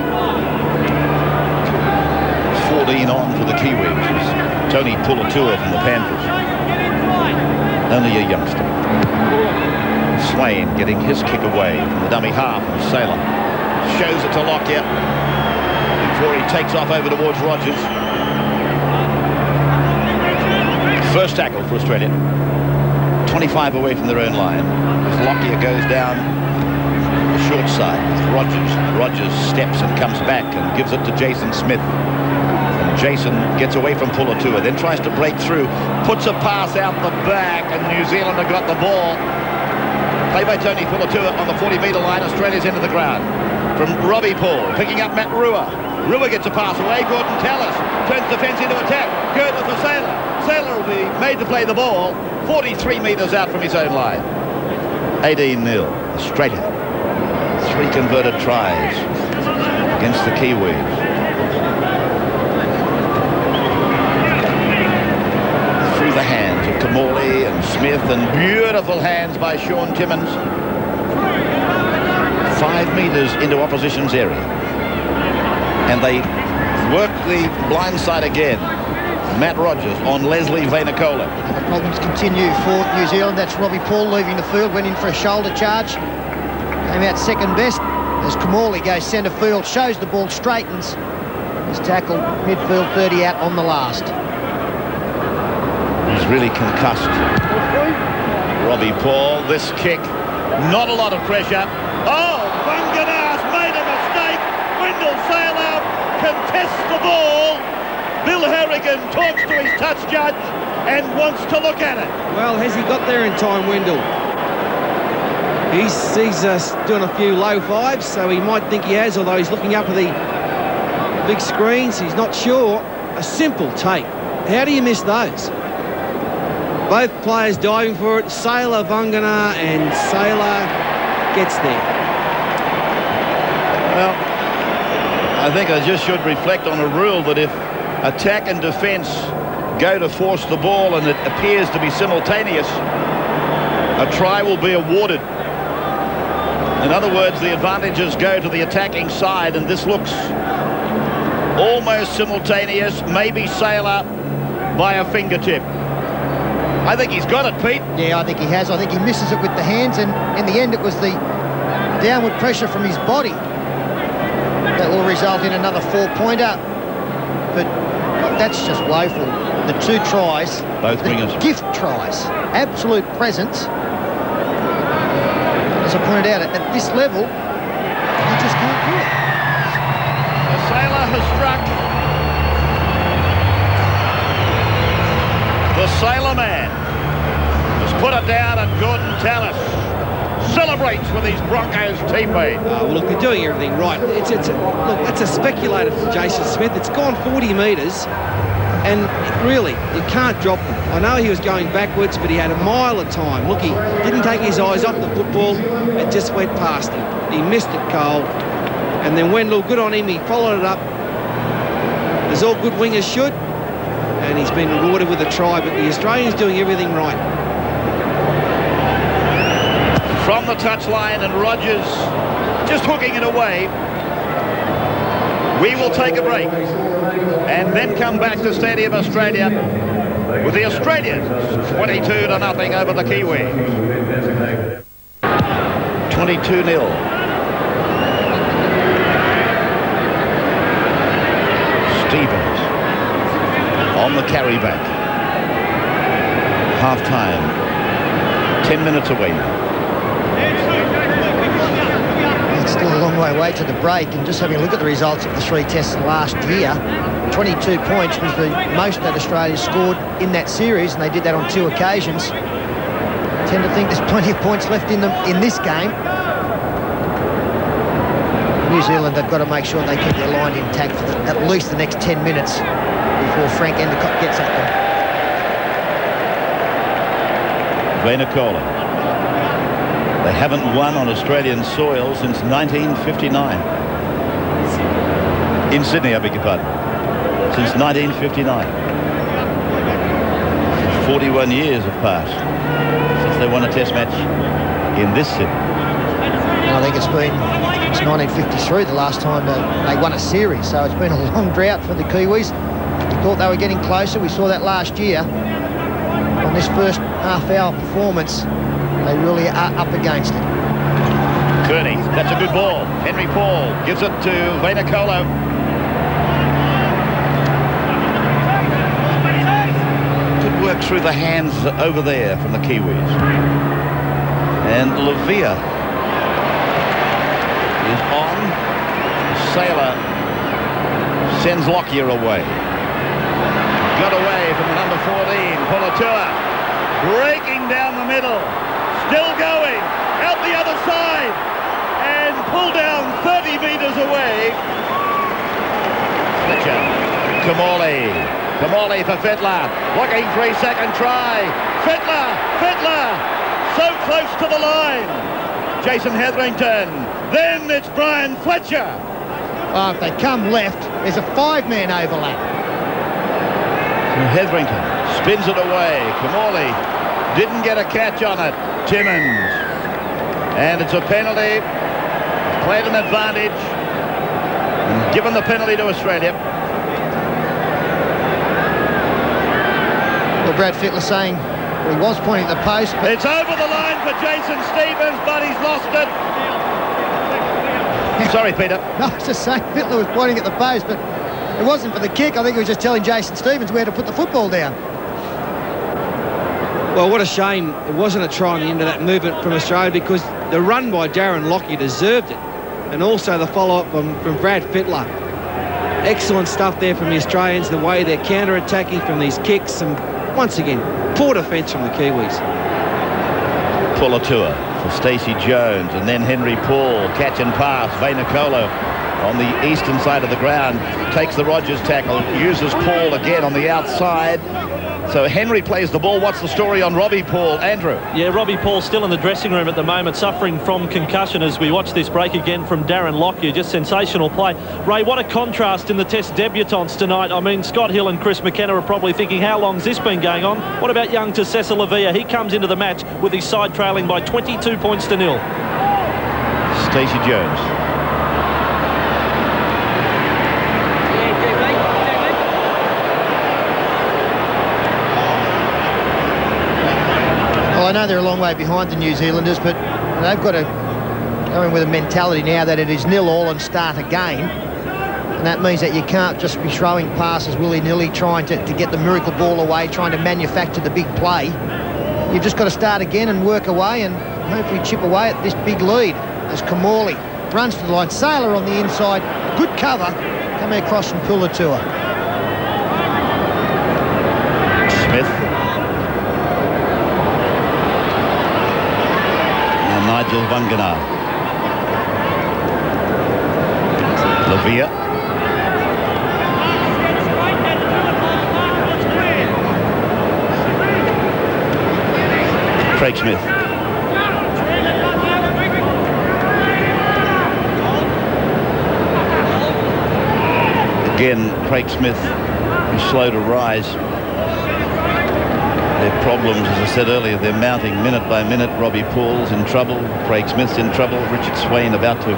14 on for the Kiwis. Tony Pulatua from the Panthers. Only a youngster. Swain getting his kick away from the dummy half of Sailor. Shows it to Lockyer before he takes off over towards Rogers. First tackle for Australia. 25 away from their own line. As Lockyer goes down the short side with Rogers. Rogers steps and comes back and gives it to Jason Smith. And Jason gets away from Pulatua, then tries to break through, puts a pass out the back, and New Zealand have got the ball. Play by Tony Pulatua on the 40-metre line. Australia's into the ground. From Robbie Paul, picking up Matt Rua. Rua gets a pass away. Gordon Tallis turns defence into attack. Girdler for Sailor. Sailor will be made to play the ball 43 metres out from his own line. 18-0. Australia. 3 converted tries against the Kiwis. Through the hands of Kamali and Smith, and beautiful hands by Sean Timmins. 5 metres into opposition's area. And they work the blind side again. Matt Rogers on Leslie Vainacola. The problems continue for New Zealand. That's Robbie Paul leaving the field, went in for a shoulder charge. Came out second best as Kamali goes centre field, shows the ball, straightens. He's tackled midfield, 30 out on the last. He's really concussed. Robbie Paul, this kick, not a lot of pressure. Oh, Wangana's made a mistake. Wendell Sailor contests the ball. Bill Harrigan talks to his touch judge and wants to look at it. Well, has he got there in time, Wendell? He's doing a few low fives, so he might think he has, although he's looking up at the big screens. He's not sure. A simple take. How do you miss those? Both players diving for it. Sailor, Vangana, and Sailor gets there. Well, I think I just should reflect on a rule that if attack and defence go to force the ball and it appears to be simultaneous, a try will be awarded. In other words, the advantages go to the attacking side, and this looks almost simultaneous, maybe Sailor by a fingertip. I think he's got it, Pete. Yeah, I think he has. I think he misses it with the hands, and in the end it was the downward pressure from his body that will result in another 4-pointer. But that's just woeful. The 2 tries, both wingers, gift tries, absolute presence. As I pointed out, at this level, you just can't do it. The Sailor has struck. The Sailor man has put it down, and Gordon Tallis celebrates with his Broncos teammate. Well, look, they're doing everything right. Look, that's a speculator from Jason Smith. It's gone 40 metres, and really, you can't drop him. I know he was going backwards, but he had a mile of time. Look, he didn't take his eyes off the football. It just went past him. He missed it cold. And then Wendell, good on him. He followed it up, as all good wingers should. And he's been rewarded with a try, but the Australians doing everything right. From the touchline, and Rogers just hooking it away. We will take a break and then come back to Stadium Australia with the Australians 22-0 over the Kiwis. 22-0. Stevens on the carry back. Half time. 10 minutes away now. It's still a long way away to the break, and just having a look at the results of the 3 tests last year, 22 points was the most that Australia scored in that series, and they did that on 2 occasions. Tend to think there's plenty of points left in them in this game. New Zealand, they've got to make sure they keep their line intact for at least the next 10 minutes before Frank Endacott gets at them. Vainacola. They haven't won on Australian soil since 1959. In Sydney, I beg your pardon. Since 1959. 41 years have passed since they won a test match in this city. I think it's 1953 the last time they won a series, so it's been a long drought for the Kiwis. We thought they were getting closer. We saw that last year. On this first half-hour performance, they really are up against it. Kearney, that's a good ball. Henry Paul gives it to Vainikolo. Good work through the hands over there from the Kiwis. And Lavia is on. Sailor sends Lockyer away. Got away from the number 14, Polatua. Breaking down the middle. Still going. Out the other side. And pulled down 30 metres away. Fletcher. Kamali for Fittler. Looking 3-second try. Fittler. So close to the line. Jason Hetherington. Then it's Brian Fletcher. Oh, if they come left, there's a 5-man overlap. Hetherington spins it away. Kamali didn't get a catch on it. Timmins. And it's a penalty. Played an advantage. And given the penalty to Australia. Well, Brad Fittler saying he was pointing at the post. But it's over the line for Jason Stevens, but he's lost it. Sorry, Peter. No, I was just saying Fittler was pointing at the post, but it wasn't for the kick. I think he was just telling Jason Stevens where to put the football down. Well, what a shame it wasn't a try on the end of that movement from Australia, because the run by Darren Lockyer deserved it. And also the follow-up from Brad Fittler. Excellent stuff there from the Australians, the way they're counter-attacking from these kicks. And once again, poor defence from the Kiwis. Polatua for Stacey Jones, and then Henry Paul, catch and pass. Vainikolo on the eastern side of the ground, takes the Rogers tackle, uses Paul again on the outside. So Henry plays the ball. What's the story on Robbie Paul, Andrew? Yeah, Robbie Paul still in the dressing room at the moment, suffering from concussion as we watch this break again from Darren Lockyer. Just sensational play. Ray, what a contrast in the Test debutants tonight. I mean, Scott Hill and Chris McKenna are probably thinking, how long's this been going on? What about young Tessessa Lavia? He comes into the match with his side trailing by 22 points to 0. Stacey Jones. Well, I know they're a long way behind the New Zealanders, but they've got to go in with a mentality now that it is 0-all and start again. And that means that you can't just be throwing passes willy-nilly, trying to get the miracle ball away, trying to manufacture the big play. You've just got to start again and work away and hopefully chip away at this big lead as Kamali runs to the line. Sailor on the inside, good cover, coming across from Pulatua. Smith. Nigel Vangana. Lavia. Craig Smith. Again, Craig Smith is slow to rise. Their problems, as I said earlier, they're mounting minute by minute. Robbie Paul's in trouble. Craig Smith's in trouble. Richard Swain about to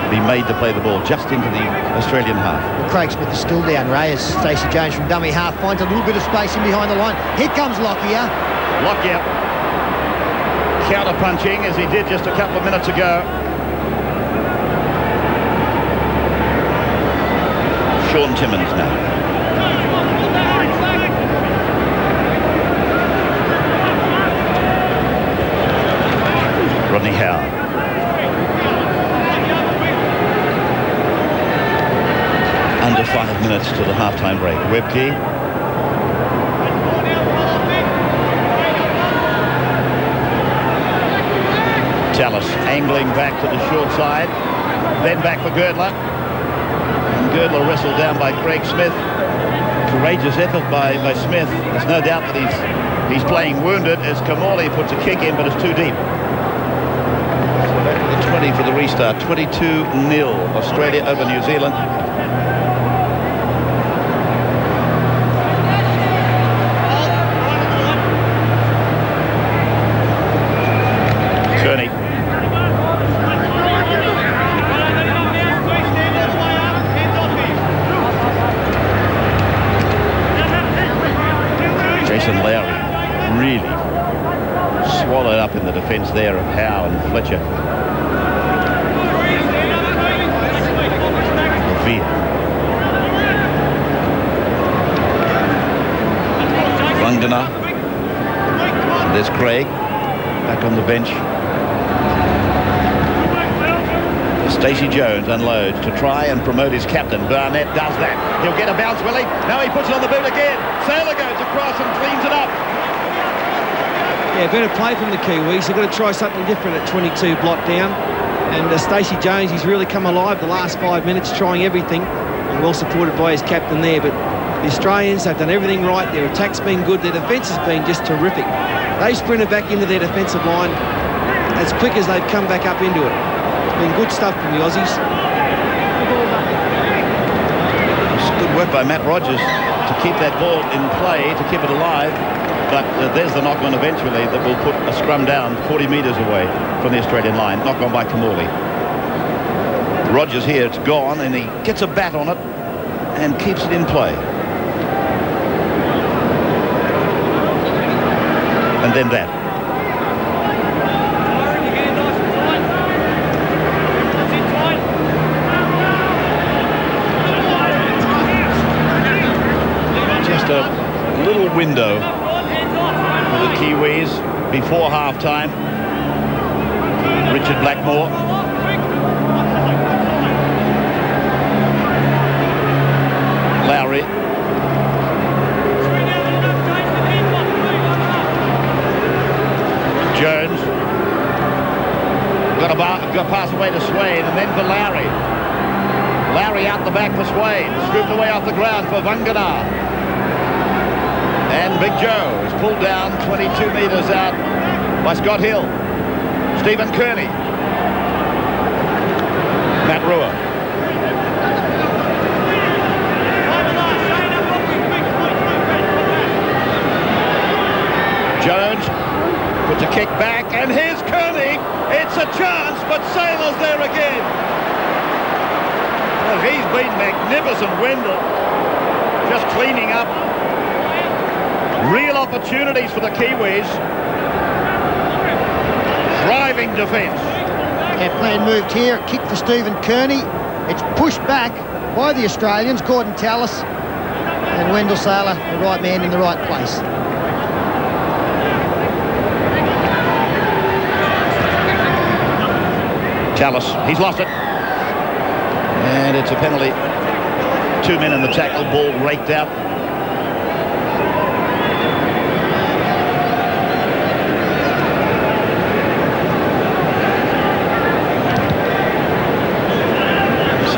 be made to play the ball just into the Australian half. Well, Craig Smith is still down, Ray, as Stacey Jones from dummy half finds a little bit of space in behind the line. Here comes Lockyer. Lockyer counter-punching as he did just a couple of minutes ago. Sean Timmins now. Rodney Howard. Under 5 minutes to the half-time break. Webke. Tallis angling back to the short side. Then back for Girdler. And Girdler wrestled down by Craig Smith. Courageous effort by Smith. There's no doubt that he's playing wounded as Kamali puts a kick in, but it's too deep. 20 for the restart. 22-0 Australia over New Zealand. Kearney. Jason Lowry really swallowed up in the defence there of Howe and Fletcher. Levere. Vangana. And there's Craig back on the bench. Stacey Jones unloads to try and promote his captain. Barnett does that. He'll get a bounce, will he? No, he puts it on the boot again. Saylor goes across and cleans it up. Yeah, better play from the Kiwis. They've got to try something different at 22 block down. And Stacey Jones, he's really come alive the last 5 minutes, trying everything. And well supported by his captain there. But the Australians, they've done everything right. Their attack's been good. Their defence has been just terrific. They've sprinted back into their defensive line as quick as they've come back up into it. Been good stuff from the Aussies. It's good work by Matt Rogers to keep that ball in play, to keep it alive. But there's the knock-on eventually that will put a scrum down 40 metres away from the Australian line. Knock on by Kamali. Rogers here, it's gone, and he gets a bat on it and keeps it in play. And then that. A little window for the Kiwis before half-time. Richard Blackmore. Lowry. Jones. Got a pass away to Swain, and then for Lowry. Lowry out the back for Swain. Scooped away off the ground for Vangana. And Big Joe is pulled down 22 metres out by Scott Hill. Stephen Kearney. Matt Rua. Jones puts a kick back, and here's Kearney. It's a chance, but Saylor's there again. Well, he's been magnificent, Wendell. Just cleaning up. Real opportunities for the Kiwis. Driving defence. Yeah, plan moved here. Kick for Stephen Kearney. It's pushed back by the Australians, Gordon Tallis and Wendell Saylor, the right man in the right place. Tallis, he's lost it. And it's a penalty. 2 men in the tackle, ball raked out.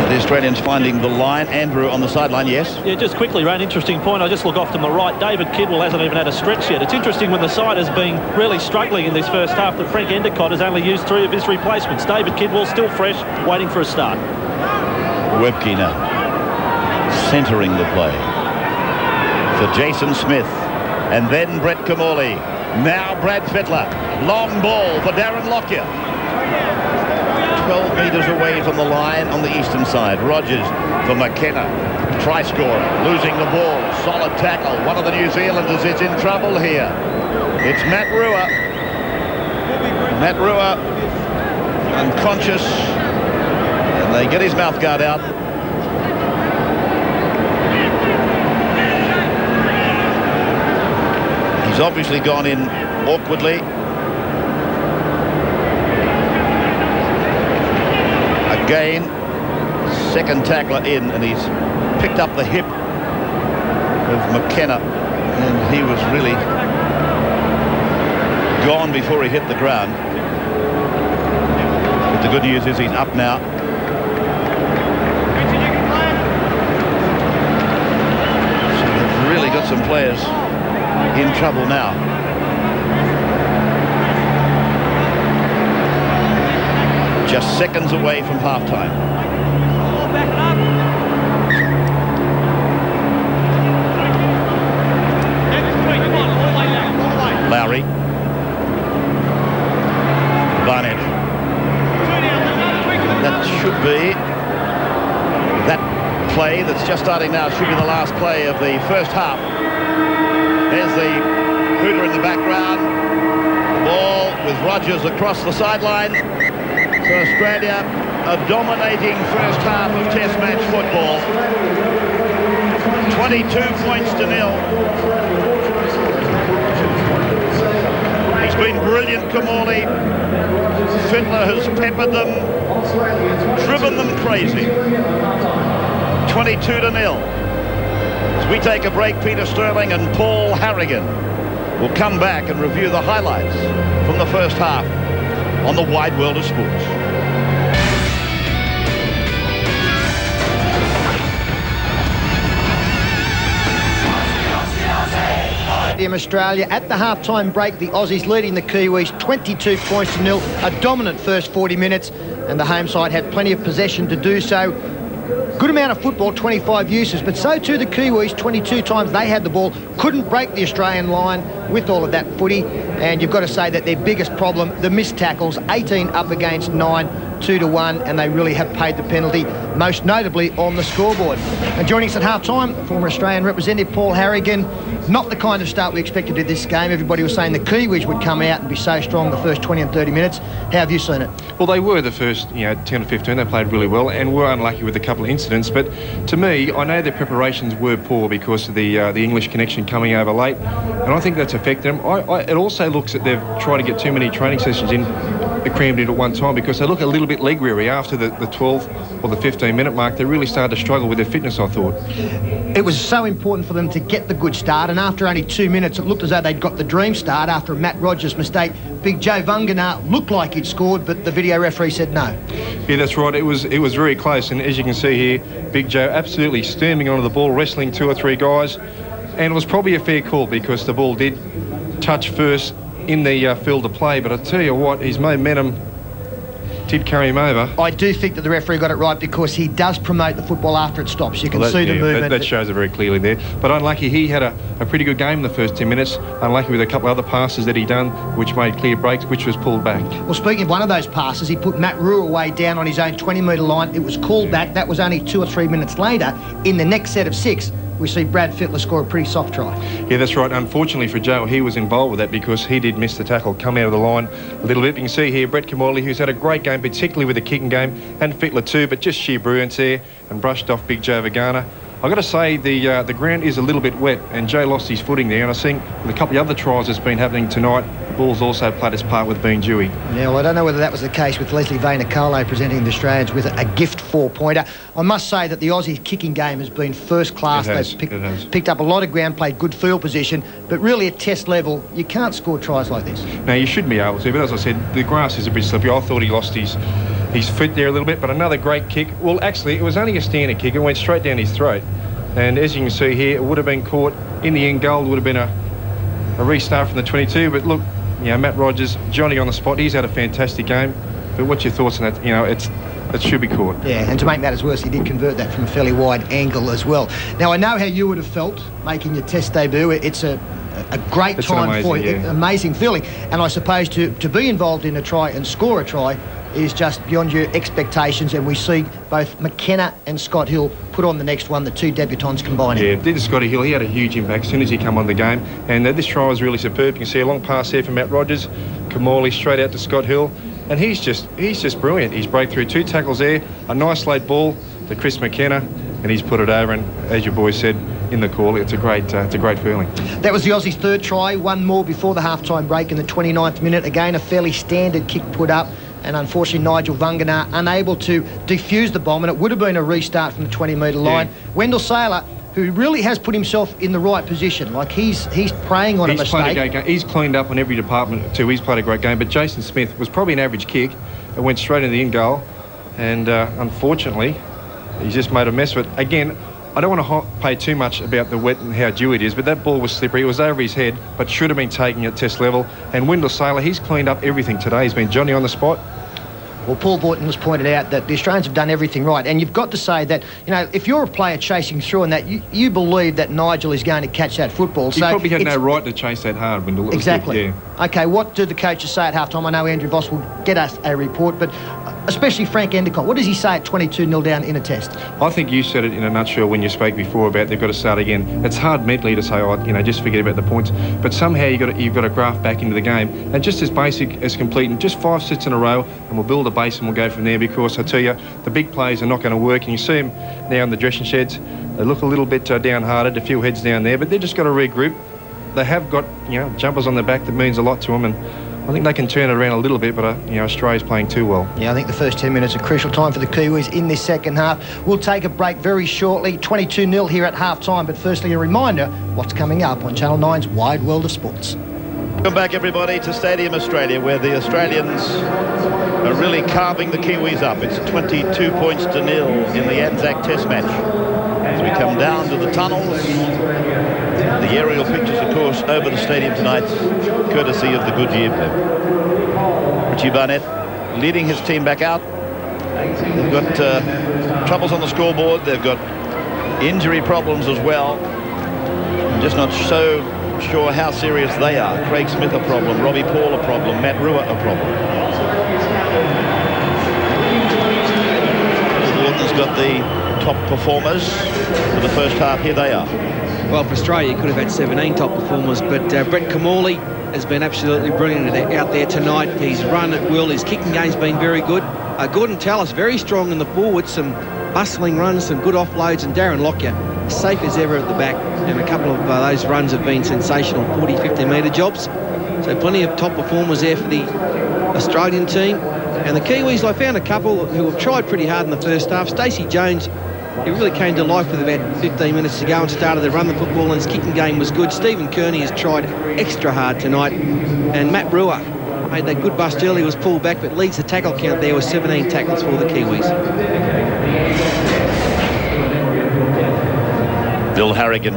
The Australians finding the line. Andrew on the sideline, yes? Yeah, just quickly, Ray, interesting point. I just look off to my right. David Kidwell hasn't even had a stretch yet. It's interesting when the side has been really struggling in this first half that Frank Endicott has only used 3 of his replacements. David Kidwell still fresh, waiting for a start. Webke now centering the play for Jason Smith, and then Brett Kamali. Now Brad Fittler. Long ball for Darren Lockyer. 12 metres away from the line on the eastern side. Rogers for McKenna. Try scorer, losing the ball. Solid tackle. One of the New Zealanders is in trouble here. It's Matt Rua. Matt Rua unconscious. And they get his mouth guard out. He's obviously gone in awkwardly. Again, second tackler in, and he's picked up the hip of McKenna, and he was really gone before he hit the ground. But the good news is he's up now. So they've really got some players in trouble now. Just seconds away from halftime. Lowry. Barnett. That should be that play that's just starting now should be the last play of the first half. There's the Rogers across the sideline. So Australia a dominating first half of Test match football. 22 points to nil. He's been brilliant, Kamali. Fittler has peppered them, driven them crazy. 22 to nil. As we take a break, Peter Sterling and Paul Harrigan will come back and review the highlights from the first half on the Wide World of Sports. Australia at the half-time break, the Aussies leading the Kiwis 22 points to nil, a dominant first 40 minutes, and the home side had plenty of possession to do so. Good amount of football, 25 uses, but so too the Kiwis, 22 times they had the ball, couldn't break the Australian line with all of that footy, and you've got to say that their biggest problem, the missed tackles, 18 up against 9, 2-1, and they really have paid the penalty, most notably on the scoreboard. And joining us at half-time, former Australian representative Paul Harrigan. Not the kind of start we expected to this game. Everybody was saying the Kiwis would come out and be so strong the first 20 and 30 minutes. How have you seen it? Well, they were the first 10 or 15. They played really well and were unlucky with a couple of incidents. But to me, I know their preparations were poor because of the English connection coming over late. And I think that's affected them. It also looks that they've tried to get too many training sessions in, crammed in at one time, because they look a little bit leg weary after the 12 or the 15-minute mark. They really started to struggle with their fitness, I thought. It was so important for them to get the good start, and after only 2 minutes, it looked as though they'd got the dream start after a Matt Rogers mistake. Big Joe Vungana looked like he'd scored, but the video referee said no. Yeah, that's right. It was very close, and as you can see here, Big Joe absolutely storming onto the ball, wrestling 2 or 3 guys, and it was probably a fair call because the ball did touch first in the field of play, but I tell you what, his momentum did carry him over. I do think that the referee got it right because he does promote the football after it stops. You can see the movement. That shows it very clearly there. But unlucky, he had a pretty good game in the first 10 minutes. Unlucky with a couple of other passes that he done, which made clear breaks, which was pulled back. Well, speaking of one of those passes, he put Matt Ruaway down on his own 20-metre line. It was called back. That was only 2 or 3 minutes later. In the next set of 6, we see Brad Fittler score a pretty soft try. Yeah, that's right. Unfortunately for Joe, he was involved with that because he did miss the tackle, come out of the line a little bit. You can see here Brett Kamali, who's had a great game, particularly with the kicking game, and Fittler too, but just sheer brilliance there and brushed off Big Joe Vagana. I've got to say the ground is a little bit wet and Joe lost his footing there, and I think with a couple of other tries that's been happening tonight, the ball's also played its part with being dewy. Yeah, well, I don't know whether that was the case with Leslie Vainakolo presenting the Australians with a gift 4-pointer. I must say that the Aussie kicking game has been first class. They've picked up a lot of ground, played good field position, but really at test level, you can't score tries like this. No, you shouldn't be able to, but as I said, the grass is a bit slippery. I thought he lost his foot there a little bit, but another great kick. Well, actually, it was only a standard kick. It went straight down his throat. And as you can see here, it would have been caught in the end goal. It would have been a restart from the 22. But look, Matt Rogers, Johnny on the spot. He's had a fantastic game. But what's your thoughts on that? It should be caught. Yeah, and to make matters worse, he did convert that from a fairly wide angle as well. Now, I know how you would have felt making your Test debut. It's a great time for you, amazing feeling. And I suppose to be involved in a try and score a try is just beyond your expectations, and we see both McKenna and Scott Hill put on the next one, the 2 debutants combining. Yeah, did Scotty Hill. He had a huge impact as soon as he came on the game, and this try was really superb. You can see a long pass there from Matt Rogers, Kamali straight out to Scott Hill, and he's just brilliant. He's breakthrough 2 tackles there, a nice late ball to Chris McKenna, and he's put it over, and as your boy said in the call, it's a great feeling. That was the Aussies' 3rd try, one more before the half-time break in the 29th minute. Again, a fairly standard kick put up, and unfortunately Nigel Vungana unable to defuse the bomb, and it would have been a restart from the 20-metre line. Wendell Saylor, who really has put himself in the right position, like he's preying on a mistake. Played a great game. He's cleaned up on every department too. He's played a great game, but Jason Smith was probably an average kick. It went straight into the end goal, and unfortunately he's just made a mess of it. Again, I don't want to pay too much about the wet and how dewy it is, but that ball was slippery. It was over his head, but should have been taken at Test level. And Wendell Saylor, he's cleaned up everything today. He's been Johnny on the spot. Well, Paul Boyton has pointed out that the Australians have done everything right, and you've got to say that, if you're a player chasing through and that, you believe that Nigel is going to catch that football. He probably had no right to chase that hard, Wendell. Exactly. Okay, what do the coaches say at halftime? I know Andrew Voss will get us a report, but especially Frank Endicott? What does he say at 22-0 down in a test? I think you said it in a nutshell when you spoke before about they've got to start again. It's hard mentally to say, just forget about the points. But somehow you've got to graft back into the game. And just as basic as completing just 5 sets in a row, and we'll build a base and we'll go from there, because I tell you, the big plays are not going to work. And you see them now in the dressing sheds. They look a little bit downhearted, a few heads down there, but they've just got to regroup. They have got, jumpers on their back. That means a lot to them. And I think they can turn it around a little bit, but Australia's playing too well. Yeah, I think the first 10 minutes are crucial time for the Kiwis in this second half. We'll take a break very shortly. 22-0 here at half-time, but firstly a reminder what's coming up on Channel 9's Wide World of Sports. Welcome back, everybody, to Stadium Australia, where the Australians are really carving the Kiwis up. It's 22 points to 0 in the Anzac Test match. As we come down to the tunnels, the aerial pictures, of course, over the stadium tonight, courtesy of the Goodyear blimp. Richie Barnett leading his team back out. They've got troubles on the scoreboard. They've got injury problems as well. I'm just not so sure how serious they are. Craig Smith a problem, Robbie Paul a problem, Matt Rua a problem. Gordon's got the top performers for the first half. Here they are. Well, for Australia, you could have had 17 top performers, but Brett Kamali has been absolutely brilliant out there tonight. He's run at will. His kicking game's been very good. Gordon Tallis, very strong in the forward, some bustling runs, some good offloads, and Darren Lockyer, safe as ever at the back. And a couple of those runs have been sensational, 40, 50-metre jobs. So plenty of top performers there for the Australian team. And the Kiwis, I found a couple who have tried pretty hard in the first half. Stacey Jones, he really came to life with about 15 minutes to go and started to run the football, and his kicking game was good. Stephen Kearney has tried extra hard tonight. And Matt Rua made that good bust early, was pulled back, but leads the tackle count there with 17 tackles for the Kiwis. Bill Harrigan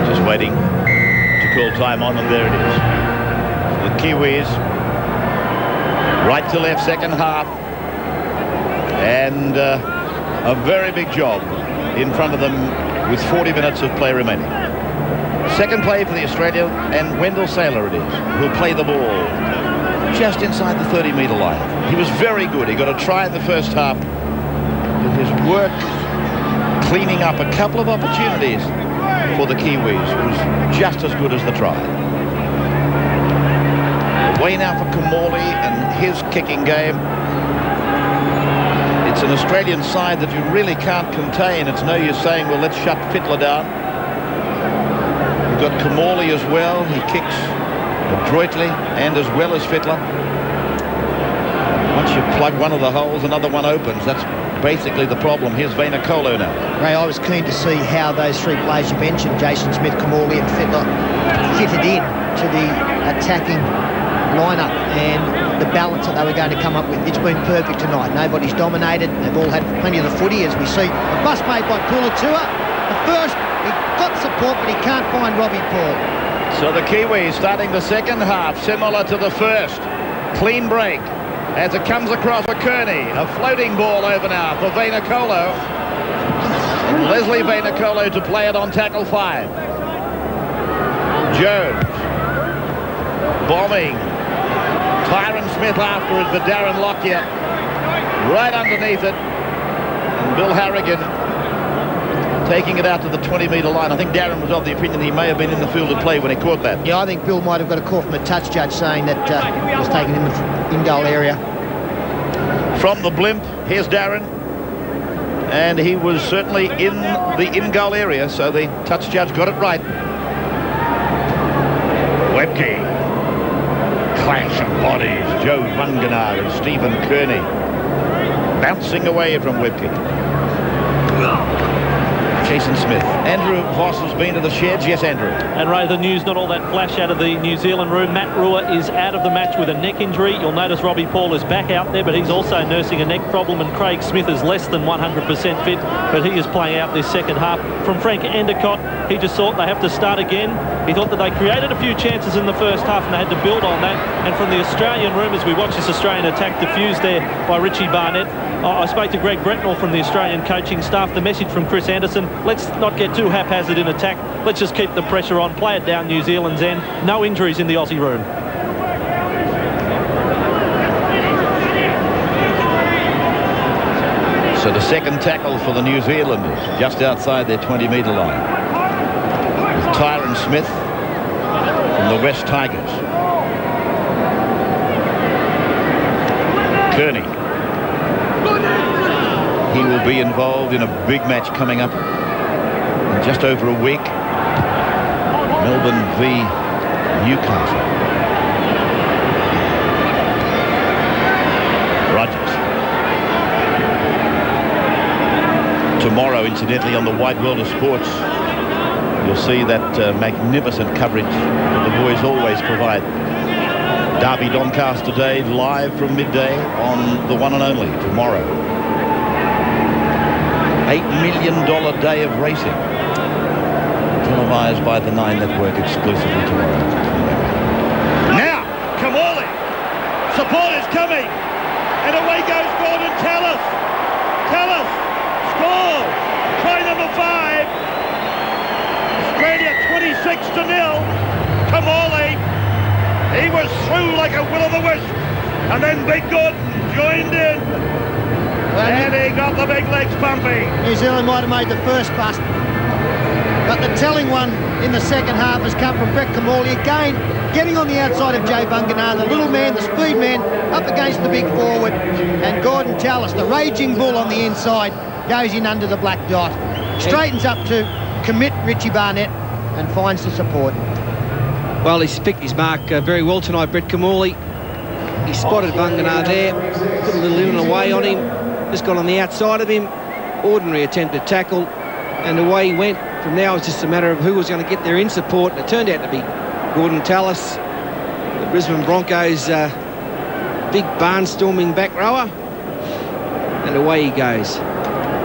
just waiting to call time on, and there it is. The Kiwis, right to left second half, and a very big job in front of them with 40 minutes of play remaining. Second play for the Australia, and Wendell Saylor it is, who'll play the ball just inside the 30-metre line. He was very good. He got a try in the first half, but his work cleaning up a couple of opportunities for the Kiwis was just as good as the try. Way now for Kamali and his kicking game. It's an Australian side that you really can't contain. It's no use saying, well, let's shut Fittler down. We've got Kamali as well. He kicks adroitly and as well as Fittler. Once you plug one of the holes, another one opens. That's basically the problem. Here's Vainikolo now. Ray, I was keen to see how those three players you mentioned, Jason Smith, Kamali and Fittler, fitted in to the attacking lineup and the balance that they were going to come up with. It's been perfect tonight. Nobody's dominated. They've all had plenty of the footy, as we see. A bust made by Pulatua. The first, he got support, but he can't find Robbie Paul. So the Kiwis starting the second half similar to the first. Clean break as it comes across for Kearney. A floating ball over now for Vainikolo. And Leslie Vainikolo to play it on tackle 5. Jones bombing. Tyron Smith after it, but Darren Lockyer right underneath it. And Bill Harrigan taking it out to the 20-metre line. I think Darren was of the opinion he may have been in the field of play when he caught that. Yeah, I think Bill might have got a call from the touch judge saying that it was taken in the in-goal area. From the blimp, here's Darren. And he was certainly in the in-goal area, so the touch judge got it right. Webke. Clash of bodies. Joe Vunganar and Stephen Kearney bouncing away from Webke. Jason Smith. Andrew Voss has been to the sheds. Yes, Andrew. And Ray, the news, not all that flash out of the New Zealand room. Matt Rua is out of the match with a neck injury. You'll notice Robbie Paul is back out there, but he's also nursing a neck problem, and Craig Smith is less than 100% fit, but he is playing out this second half. From Frank Endicott, he just thought they have to start again. He thought that they created a few chances in the first half and they had to build on that. And from the Australian room, as we watch this Australian attack diffused there by Richie Barnett, I spoke to Greg Bretnell from the Australian coaching staff. The message from Chris Anderson, let's not get too haphazard in attack. Let's just keep the pressure on, play it down New Zealand's end. No injuries in the Aussie room. So the second tackle for the New Zealanders, just outside their 20-metre line. With Tyron Smith from the West Tigers. Kearney. He will be involved in a big match coming up in just over a week. Melbourne v Newcastle. Rogers. Tomorrow, incidentally, on the wide world of sports, you'll see that magnificent coverage that the boys always provide. Derby Doncaster Day, live from midday on the one and only tomorrow. $8 million day of racing. Televised by the Nine Network exclusively tomorrow. Now, Kamali. Support is coming. And away goes Gordon Tallis. Tallis scores. Try number 5. Australia 26-0. Kamali. He was through like a will-o'-the-wisp. And then Big Gordon joined in. And he got the big legs pumping. New Zealand might have made the first bust. But the telling one in the second half has come from Brett Kamali again, getting on the outside of Joe Vunganaa, the little man, the speed man, up against the big forward. And Gordon Tallis, the raging bull on the inside, goes in under the black dot. Straightens up to commit Richie Barnett and finds the support. Well, he's picked his mark very well tonight, Brett Kamali. He spotted Vunganaa there, put a little in and away on him, just got on the outside of him, ordinary attempted tackle, and away he went. From now, it's just a matter of who was going to get there in support, and it turned out to be Gordon Tallis, the Brisbane Broncos' big barnstorming back rower, and away he goes.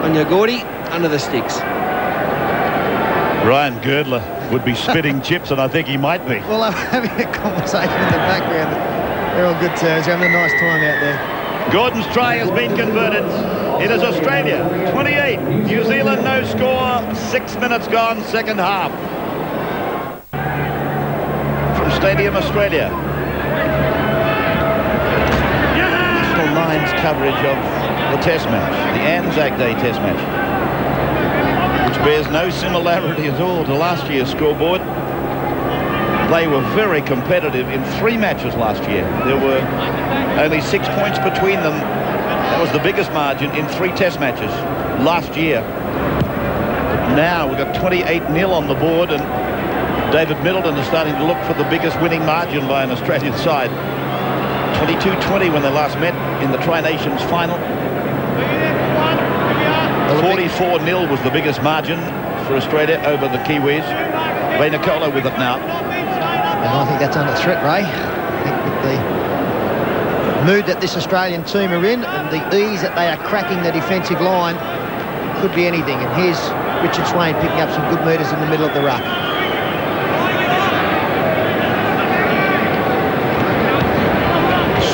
On your Gordy, under the sticks. Ryan Girdler would be spitting chips, and I think he might be. Well, I'm having a conversation in the background. They're all good terms. Having a nice time out there. Gordon's try has been converted. It is Australia 28, New Zealand no score, 6 minutes gone, second half. From Stadium Australia. National Nine's coverage of the Test match, the Anzac Day Test match, which bears no similarity at all to last year's scoreboard. They were very competitive in 3 matches last year. There were only 6 points between them. That was the biggest margin in 3 Test matches last year. But now we've got 28-0 on the board, and David Middleton is starting to look for the biggest winning margin by an Australian side. 22-20 when they last met in the Tri-Nations final. 44-0 was the biggest margin for Australia over the Kiwis. Vaynerchukwu with it now. And I think that's under threat, Ray. I think with the mood that this Australian team are in and the ease that they are cracking the defensive line, could be anything. And here's Richard Swain picking up some good metres in the middle of the ruck.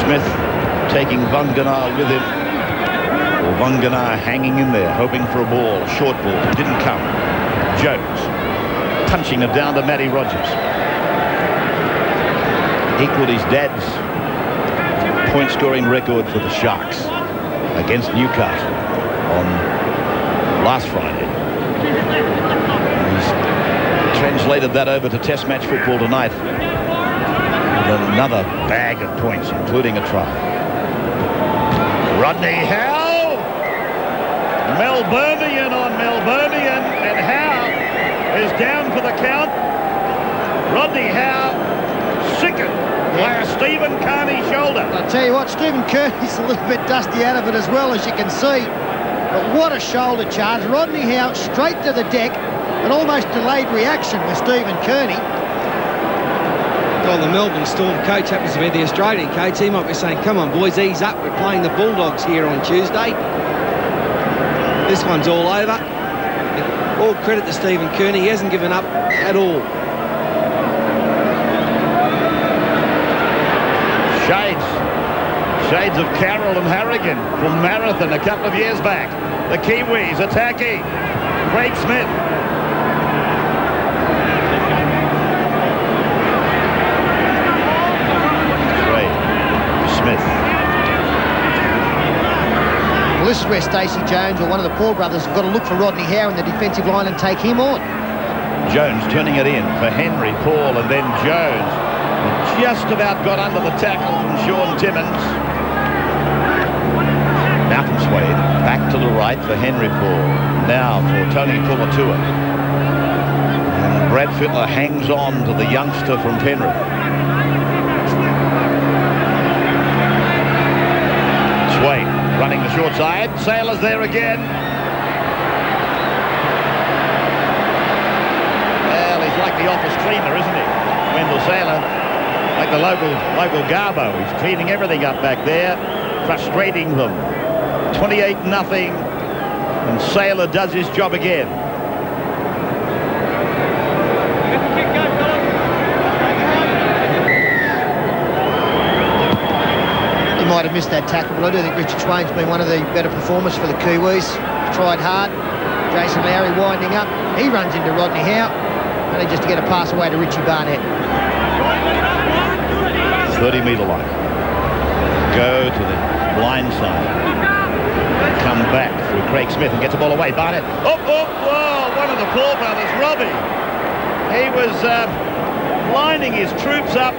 Smith taking Vunganaa with him. Or Vunganaa hanging in there, hoping for a ball, short ball. Didn't come. Jones punching it down to Matty Rogers. Equalled his dad's point-scoring record for the Sharks against Newcastle on last Friday. He's translated that over to Test match football tonight with another bag of points, including a try. Rodney Howe, Melburnian on Melburnian, and Howe is down for the count. Rodney Howe sickened by a Stephen Kearney shoulder. I tell you what, Stephen Kearney's a little bit dusty out of it as well, as you can see. But what a shoulder charge. Rodney Howe straight to the deck. An almost delayed reaction with Stephen Kearney. Well, the Melbourne Storm coach happens to be the Australian coach. He might be saying, come on, boys, ease up. We're playing the Bulldogs here on Tuesday. This one's all over. All credit to Stephen Kearney. He hasn't given up at all. Shades of Carroll and Harrigan from Marathon a couple of years back. The Kiwis attacking. Craig Smith. Well, this where Stacey Jones or one of the Paul brothers have got to look for Rodney Howe in the defensive line and take him on. Jones turning it in for Henry, Paul, and then Jones. Just about got under the tackle from Sean Timmins. Malcolm Swain back to the right for Henry Paul. Now for Tony Pulatua. And Brad Fittler hangs on to the youngster from Penrith. Swain running the short side. Sailor's there again. Well, he's like the office cleaner, isn't he? Wendell Sailor, like the local Garbo. He's cleaning everything up back there, frustrating them. 28-0, and Sailor does his job again. He might have missed that tackle, but I do think Richard Swain's been one of the better performers for the Kiwis. Tried hard. Jason Lowry winding up. He runs into Rodney Howe, only just to get a pass away to Richie Barnett. 30-metre line. Go to the blind side. Come back through Craig Smith and gets the ball away. Barnett. Oh, one of the Paul brothers, Robbie. He was lining his troops up.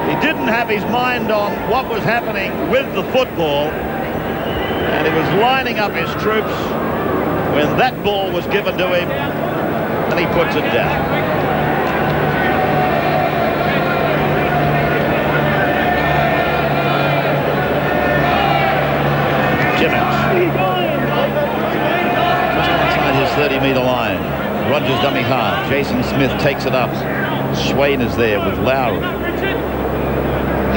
He didn't have his mind on what was happening with the football. And he was lining up his troops when that ball was given to him, and he puts it down. Timmins. Just outside his 30-metre line. Rogers dummy half. Jason Smith takes it up. Swain is there with Lowry.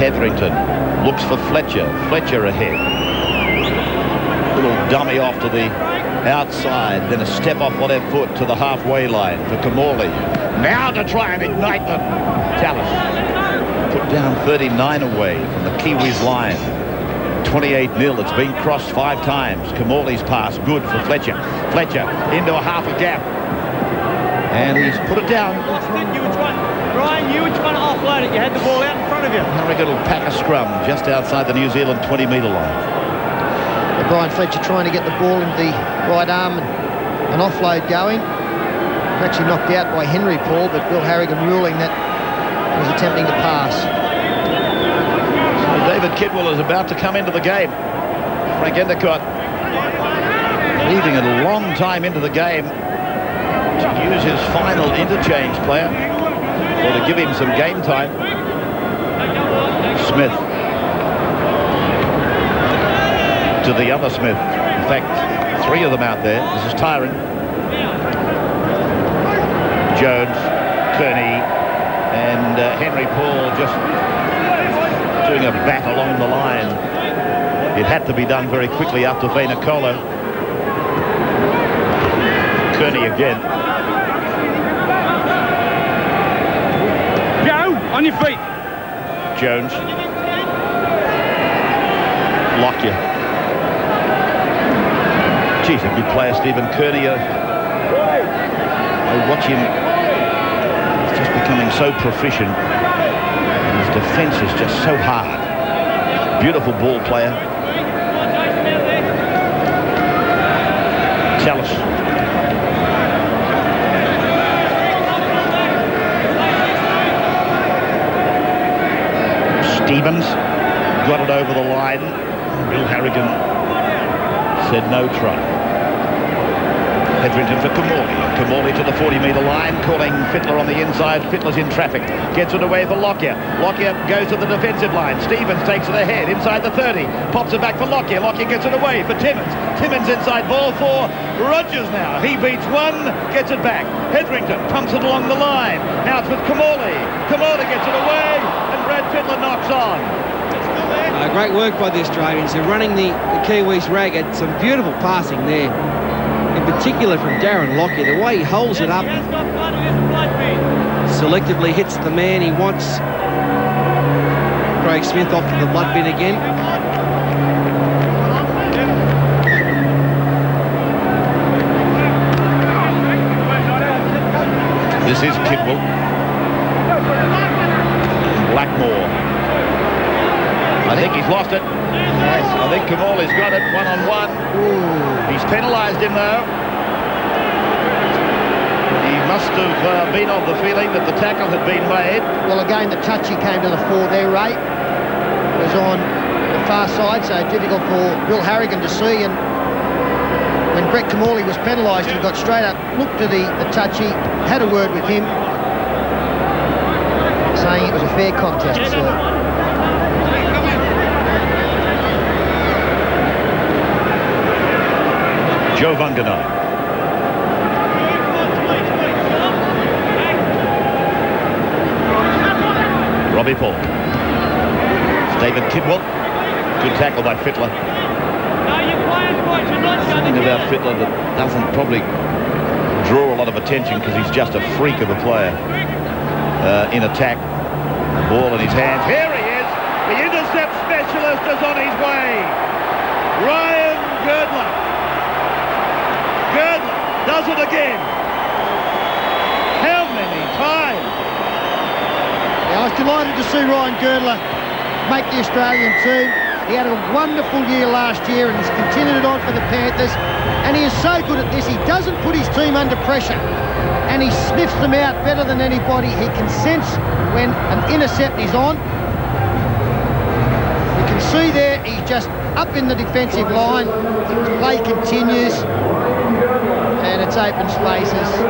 Hetherington looks for Fletcher. Fletcher ahead. Little dummy off to the outside. Then a step off on their foot to the halfway line for Kamali. Now to try and ignite them. Tallis put down 39 away from the Kiwis line. 28-0. It's been crossed 5 times. Kamali's pass good for Fletcher. Fletcher into a half a gap. And he's put it down. Brian, you were trying to offload it. You had the ball out in front of you. Harrigan will pack a scrum just outside the New Zealand 20-metre line. Brian Fletcher trying to get the ball into the right arm and an offload going. Actually knocked out by Henry Paul, but Bill Harrigan ruling that he was attempting to pass. David Kidwell is about to come into the game. Frank Endicott leaving it a long time into the game to use his final interchange player, or to give him some game time. Smith to the other Smith. In fact, 3 of them out there. This is Tyron. Jones, Kearney, and Henry Paul just doing a bat along the line. It had to be done very quickly after Vainikolo. Kearney again. Joe, on your feet. Jones. Lockyer. Geez, a good player, Stephen Kearney. I watch him. He's just becoming so proficient. His defence is just so hard. Beautiful ball player. Tallis. Stevens got it over the line. Bill Harrigan said no try. Hetherington for Kamali. Kamali to the 40-metre line, calling Fittler on the inside. Fittler's in traffic. Gets it away for Lockyer. Lockyer goes to the defensive line. Stevens takes it ahead inside the 30. Pops it back for Lockyer. Lockyer gets it away for Timmins. Timmins inside ball for Rogers now. He beats one, gets it back. Hetherington pumps it along the line. Now it's with Kamali. Kamali gets it away, and Brad Fittler knocks on. Great work by the Australians. They're running the Kiwis ragged. Some beautiful passing there. In particular from Darren Lockyer, the way he holds it up, selectively hits the man he wants. Craig Smith off to the blood bin again. This is Kidwell. Blackmore. I think he's lost it. Yes. I think Kamali's got it, one-on-one. He's penalised him, though. He must have been of the feeling that the tackle had been made. Well, again, the touchy came to the fore there, Ray. It was on the far side, so difficult for Bill Harrigan to see. And when Brett Kamali was penalised, he got straight up, looked to the touchy, had a word with him, saying it was a fair contest. Joe Vunganai. Robbie Paul. It's David Kidwell. Good tackle by Fittler. Something about Fittler that doesn't probably draw a lot of attention because he's just a freak of a player in attack. Ball in his hands. Here he is. The intercept specialist is on his way. Ryan Girdler. Girdler does it again. How many times? Yeah, I was delighted to see Ryan Girdler make the Australian team. He had a wonderful year last year and he's continued it on for the Panthers. And he is so good at this. He doesn't put his team under pressure. And he sniffs them out better than anybody. He can sense when an intercept is on. You can see there, he's just up in the defensive line. Play continues. And it's open spaces.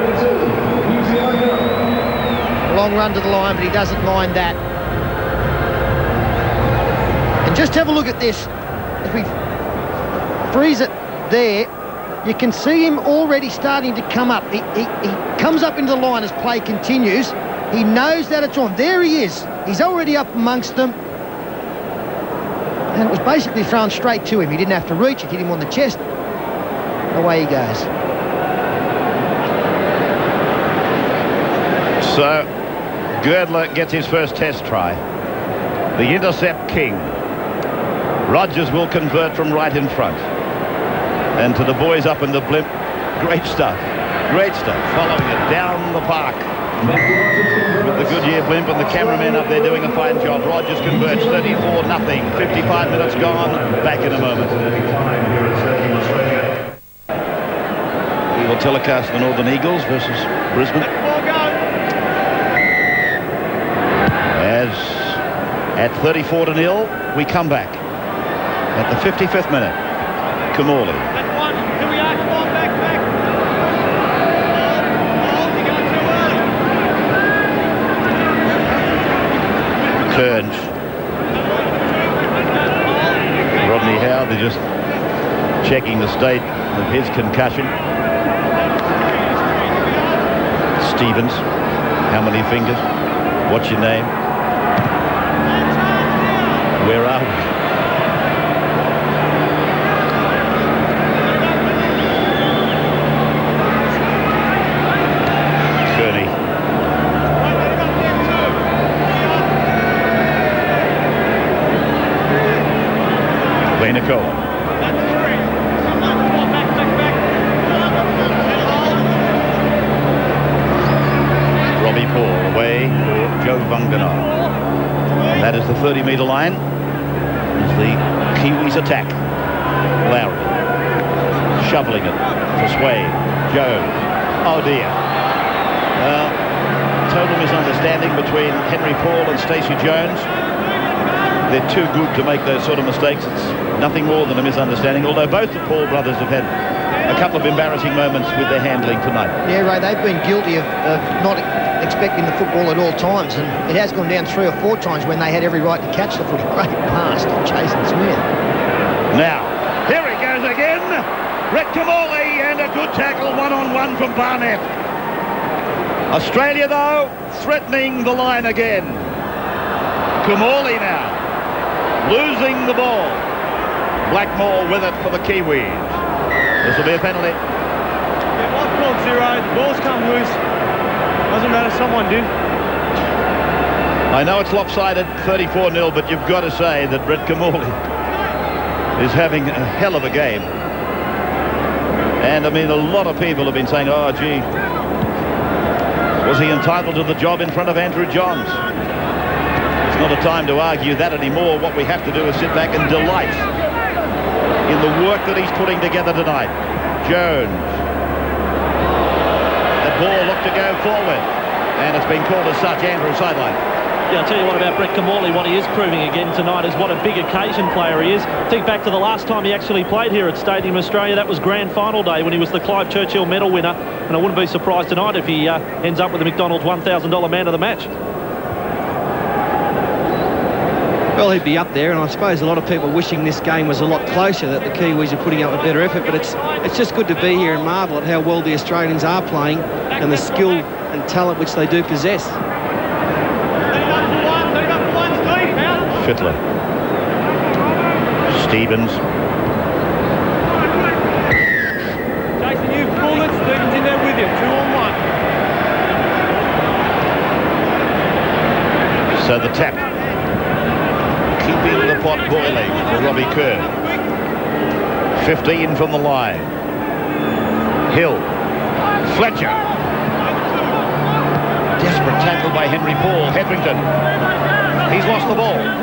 Long run to the line, but he doesn't mind that. And just have a look at this. If we freeze it there, you can see him already starting to come up. He comes up into the line as play continues. He knows that it's on. There he is. He's already up amongst them. And it was basically thrown straight to him. He didn't have to reach. It hit him on the chest. Away he goes. So, Girdler gets his first test try. The intercept king. Rogers will convert from right in front. And to the boys up in the blimp, great stuff. Great stuff. Following it down the park. With the Goodyear blimp and the cameramen up there doing a fine job. Rogers converts 34-0. 55 minutes gone. Back in a moment. We will telecast the Northern Eagles versus Brisbane. As at 34-0, we come back. At the 55th minute, Kamali. Kearns. Rodney Howe, they're just checking the state of his concussion. Stevens, how many fingers? What's your name? Where are we? Kearney. Vainakoa. Robbie Paul away for Joe Vunganai. That is the 30-metre line. As the Kiwis attack. Lowry. Shoveling it for Swade. Jones. Oh dear. Total misunderstanding between Henry Paul and Stacey Jones. They're too good to make those sort of mistakes. It's nothing more than a misunderstanding, although both the Paul brothers have had a couple of embarrassing moments with their handling tonight. Yeah, Ray, they've been guilty of not expecting the football at all times, and it has gone down 3 or 4 times when they had every right to catch the footy. Great pass to Jason Smith. Now, here he goes again. Brett Kamali and a good tackle, one-on-one from Barnett. Australia, though, threatening the line again. Kamali now, losing the ball. Blackmore with it for the Kiwis. This will be a penalty. Yeah, I've called 0. The ball's come loose. Doesn't matter, someone did. I know it's lopsided, 34-0, but you've got to say that Brett Kamali is having a hell of a game. And, I mean, a lot of people have been saying, oh, gee, was he entitled to the job in front of Andrew Johns? It's not a time to argue that anymore. What we have to do is sit back and delight in the work that he's putting together tonight. Jones. The ball looked to go forward, and it's been called as such. Andrew, sideline. Yeah, I'll tell you what about Brett Kamali, what he is proving again tonight is what a big occasion player he is. Think back to the last time he actually played here at Stadium Australia. That was grand final day when he was the Clive Churchill medal winner, and I wouldn't be surprised tonight if he ends up with the McDonald's $1,000 man of the match. Well, he'd be up there, and I suppose a lot of people wishing this game was a lot closer, that the Kiwis are putting up a better effort, but it's just good to be here and marvel at how well the Australians are playing and the skill and talent which they do possess. Fittler. Stevens. Jason, you pull it. Stevens in there with you. 2-on-1. So the tap. Keeping the pot boiling for Robbie Kerr. 15 from the line. Hill. Fletcher. Desperate tackle by Henry Paul. Hetherington. He's lost the ball.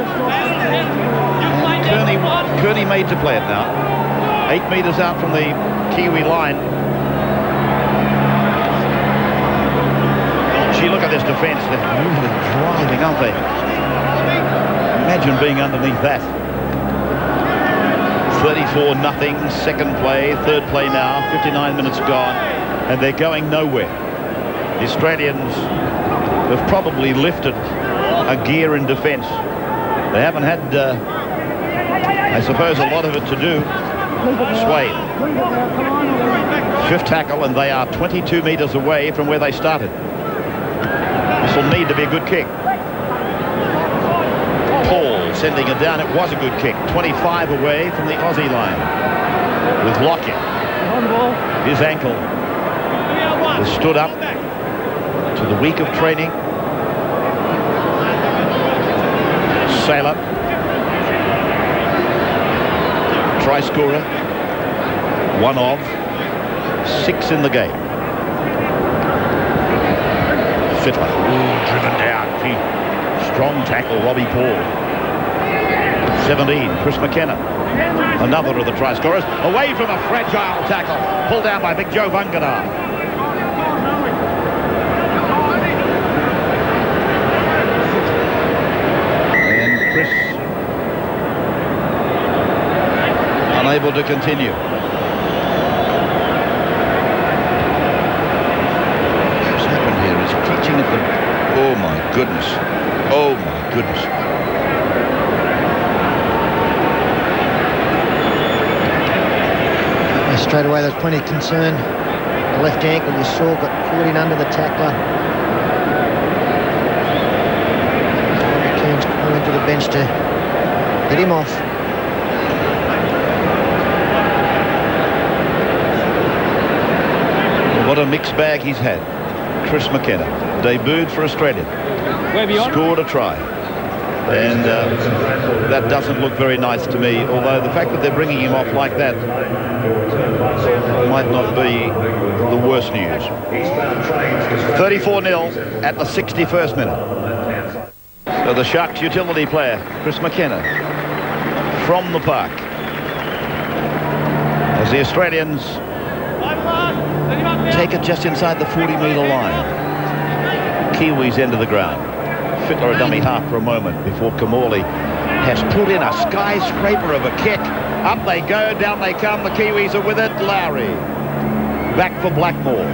Kearney made to play it now. 8 metres out from the Kiwi line. Gee, look at this defence. They're really driving, aren't they? Imagine being underneath that. 34-0, second play, third play now, 59 minutes gone, and they're going nowhere. The Australians have probably lifted a gear in defence. They haven't had, I suppose, a lot of it to do. Swade. Fifth tackle, and they are 22 metres away from where they started. This will need to be a good kick. Paul sending it down. It was a good kick. 25 away from the Aussie line. With Lockett. His ankle has stood up to the week of training. Sailor. Try scorer. One of 6 in the game. Fittler. Ooh, driven down. Gee. Strong tackle, Robbie Paul. 17, Chris McKenna. Another of the try scorers. Away from a fragile tackle. Pulled down by Big Joe Vangana. And Chris unable to continue. What's happened here is teaching at the... Oh my goodness. Oh my goodness. Straight away there's plenty of concern. The left ankle you saw got caught in under the tackler. Kearns calling to the bench to get him off. What a mixed bag he's had. Chris McKenna debuted for Australia. Scored a try. And that doesn't look very nice to me, although the fact that they're bringing him off like that might not be the worst news. 34-0 at the 61st minute. So the Sharks utility player, Chris McKenna, from the park. As the Australians take it just inside the 40-metre line. Kiwis end of the ground. Fittler a dummy half for a moment before Kamali has put in a skyscraper of a kick. Up they go, down they come. The Kiwis are with it. Lowry back for Blackmore.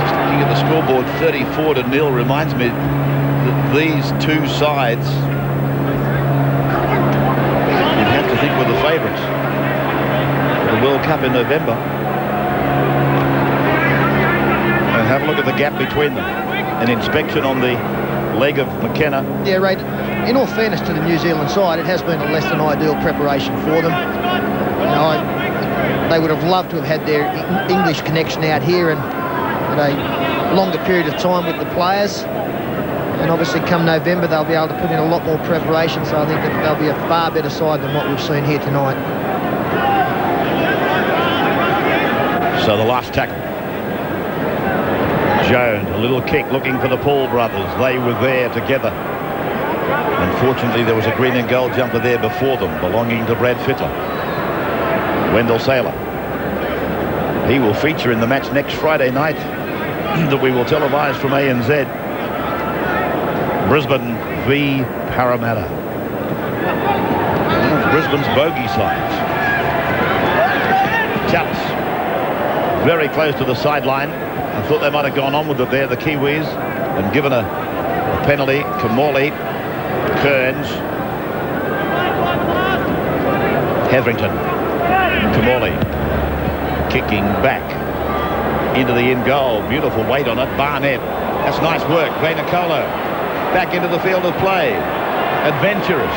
Just looking at the scoreboard, 34-0 reminds me that these two sides, you'd have to think, were the favourites for the World Cup in November. Have a look at the gap between them. An inspection on the leg of McKenna. Yeah, Ray, in all fairness to the New Zealand side, it has been a less than ideal preparation for them. You know, they would have loved to have had their English connection out here and a longer period of time with the players. And obviously come November, they'll be able to put in a lot more preparation, so I think that they'll be a far better side than what we've seen here tonight. So the last tackle. Jones, a little kick looking for the Paul brothers. They were there together. Unfortunately, there was a green and gold jumper there before them, belonging to Brad Fittler. Wendell Saylor. He will feature in the match next Friday night that we will televise from ANZ. Brisbane v Parramatta. One of Brisbane's bogey sides. Chalice very close to the sideline. I thought they might have gone on with it there, the Kiwis, and given a penalty. Kamali, Kearns, Hetherington, Kamali kicking back into the in goal. Beautiful weight on it. Barnett. That's nice work. Vainikolo back into the field of play. Adventurous.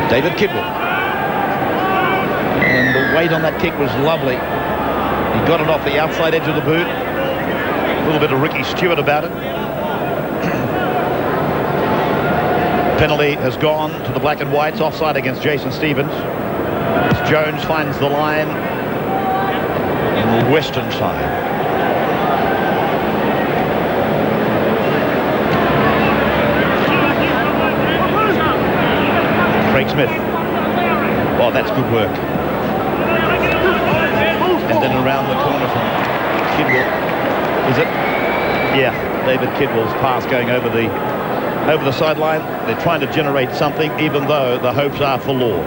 David Kidwell. And the weight on that kick was lovely. He got it off the outside edge of the boot. A little bit of Ricky Stewart about it. Penalty has gone to the black and whites. Offside against Jason Stevens. As Jones finds the line on the western side. Craig Smith. Oh, that's good work. And then around the corner from Kidwell. Is it? Yeah, David Kidwell's pass going over the sideline. They're trying to generate something, even though the hopes are forlorn.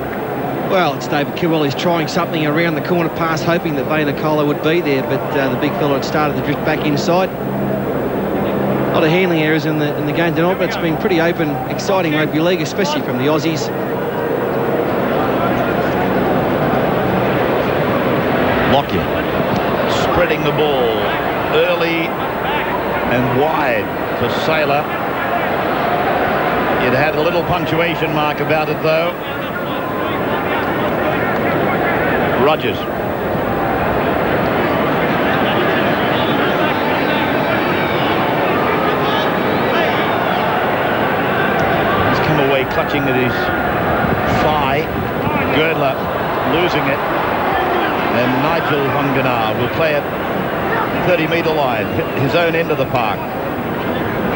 Well, it's David Kidwell. He's trying something around the corner pass, hoping that Vainikolo would be there, but the big fella had started to drift back inside. A lot of handling errors in the game tonight, but it's been pretty open, exciting rugby league, especially from the Aussies. Lockyer spreading the ball early and wide to Saylor. It had a little punctuation mark about it, though. Rogers. He's come away clutching at his thigh. Girdler losing it. And Nigel Vunganar will play it 30-metre line, hit his own end of the park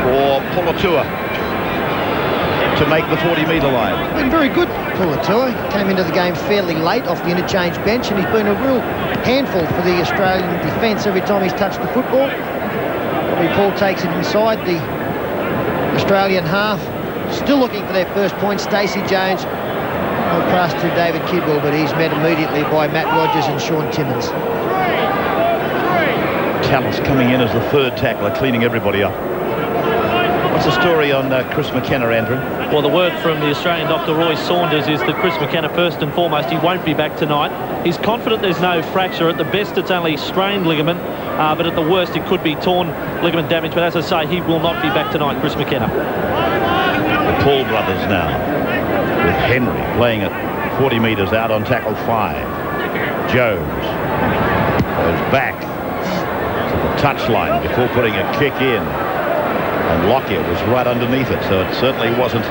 for Pulatua to make the 40-metre line. Been very good, Pulatua. Came into the game fairly late off the interchange bench, and he's been a real handful for the Australian defence every time he's touched the football. Probably Paul takes it inside the Australian half. Still looking for their first point. Stacey Jones will pass to David Kidwell, but he's met immediately by Matt Rogers and Sean Timmins. Tallis coming in as the third tackler, cleaning everybody up. What's the story on Chris McKenna, Andrew? Well, the word from the Australian Dr. Roy Saunders is that Chris McKenna, first and foremost, he won't be back tonight. He's confident there's no fracture. At the best, it's only strained ligament, but at the worst, it could be torn ligament damage. But as I say, he will not be back tonight, Chris McKenna. The Paul brothers now, with Henry playing at 40 metres out on tackle 5. Jones goes back to the touchline before putting a kick in. And Lockyer was right underneath it, so it certainly wasn't a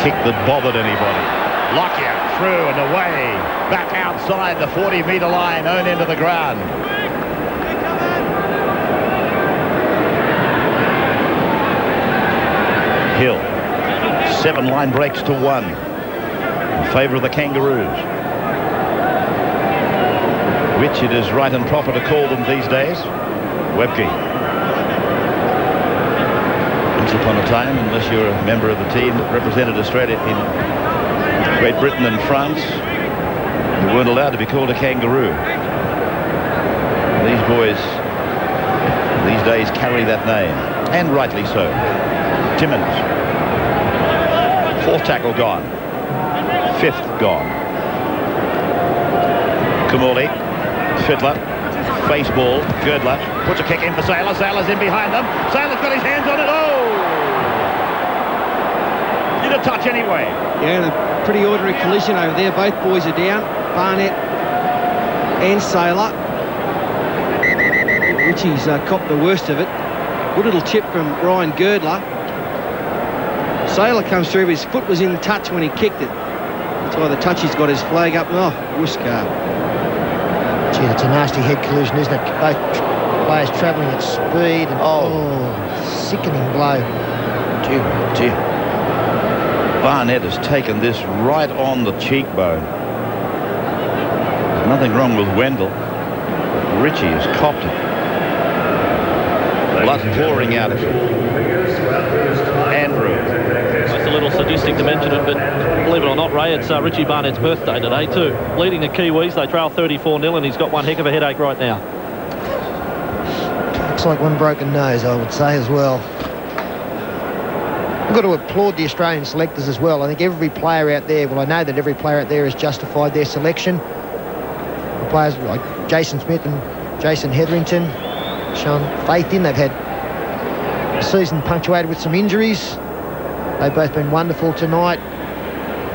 kick that bothered anybody. Lockyer through and away, back outside the 40-metre line, own into the ground. Hill, 7 line breaks to 1 in favour of the Kangaroos, which it is right and proper to call them these days. Webke. Once upon a time, unless you're a member of the team that represented Australia in Great Britain and France, you weren't allowed to be called a kangaroo. These boys these days carry that name, and rightly so. Timmins. 4th tackle gone. 5th gone. Kamali. Fittler. Face ball. Girdler puts a kick in for Saylor. Saylor's in behind them. Saylor's got his hands on it. Oh! Did a touch anyway. Yeah, a pretty ordinary collision over there. Both boys are down. Barnett and Saylor. Richie's copped the worst of it. Good little chip from Ryan Girdler. Saylor comes through. His foot was in touch when he kicked it. That's why the touchy's got his flag up. Oh, Wooska. Gee, it's a nasty head collision, isn't it? Both players travelling at speed. And, sickening blow. Dear. Barnett has taken this right on the cheekbone. There's nothing wrong with Wendell. Richie has copped it. Blood pouring out of him. Andrew. It's a little sadistic to mention it, but believe it or not, Ray, it's Richie Barnett's birthday today too. Leading the Kiwis, they trail 34-0, and he's got one heck of a headache right now. Looks like one broken nose, I would say, as well. I've got to applaud the Australian selectors as well. I think every player out there, well, I know that every player out there has justified their selection. The players like Jason Smith and Jason Hetherington shown faith in. They've had a season punctuated with some injuries. They've both been wonderful tonight.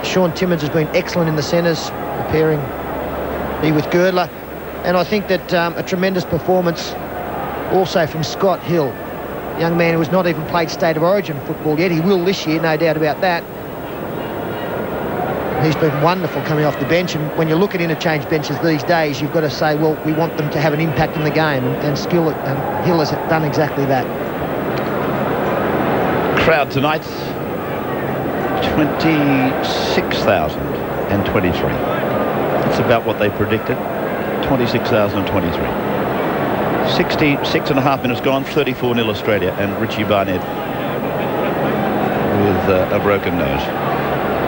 Sean Timmins has been excellent in the centres, preparing to be with Girdler. And I think that a tremendous performance also from Scott Hill, a young man who has not even played State of Origin football yet. He will this year, no doubt about that. He's been wonderful coming off the bench, and when you look at interchange benches these days, you've got to say, well, we want them to have an impact in the game, and Hill has done exactly that. Crowd tonight, 26,023. That's about what they predicted. 26,023. 66.5 minutes gone, 34-0 Australia, and Richie Barnett with a broken nose.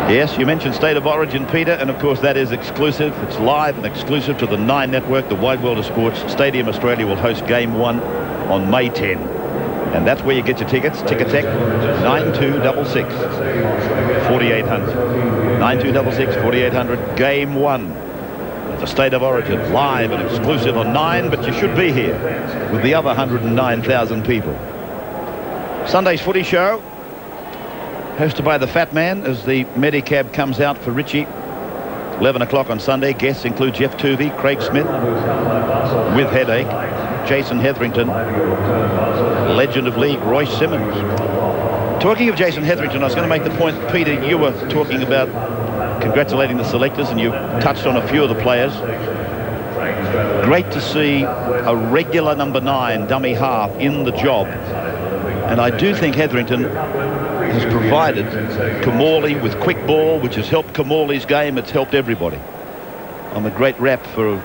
Yes, you mentioned State of Origin, Peter, and of course that is exclusive. It's live and exclusive to the 9 network, the wide world of sports. Stadium Australia will host Game 1 on May 10. And that's where you get your tickets. Ticketek 9266 4800. 9266 4800. Game 1 of the State of Origin, live and exclusive on 9, but you should be here with the other 109,000 people. Sunday's footy show, hosted by the Fat Man, as the Medicab comes out for Richie. 11 o'clock on Sunday. Guests include Jeff Tuvey, Craig Smith with headache, Jason Hetherington, legend of league Royce Simmons. Talking of Jason Hetherington, I was going to make the point, Peter, you were talking about congratulating the selectors, and you touched on a few of the players. Great to see a regular number 9 dummy half in the job, and I do think Hetherington has provided Kamali with quick ball, which has helped Kamali's game. It's helped everybody. I'm a great rep for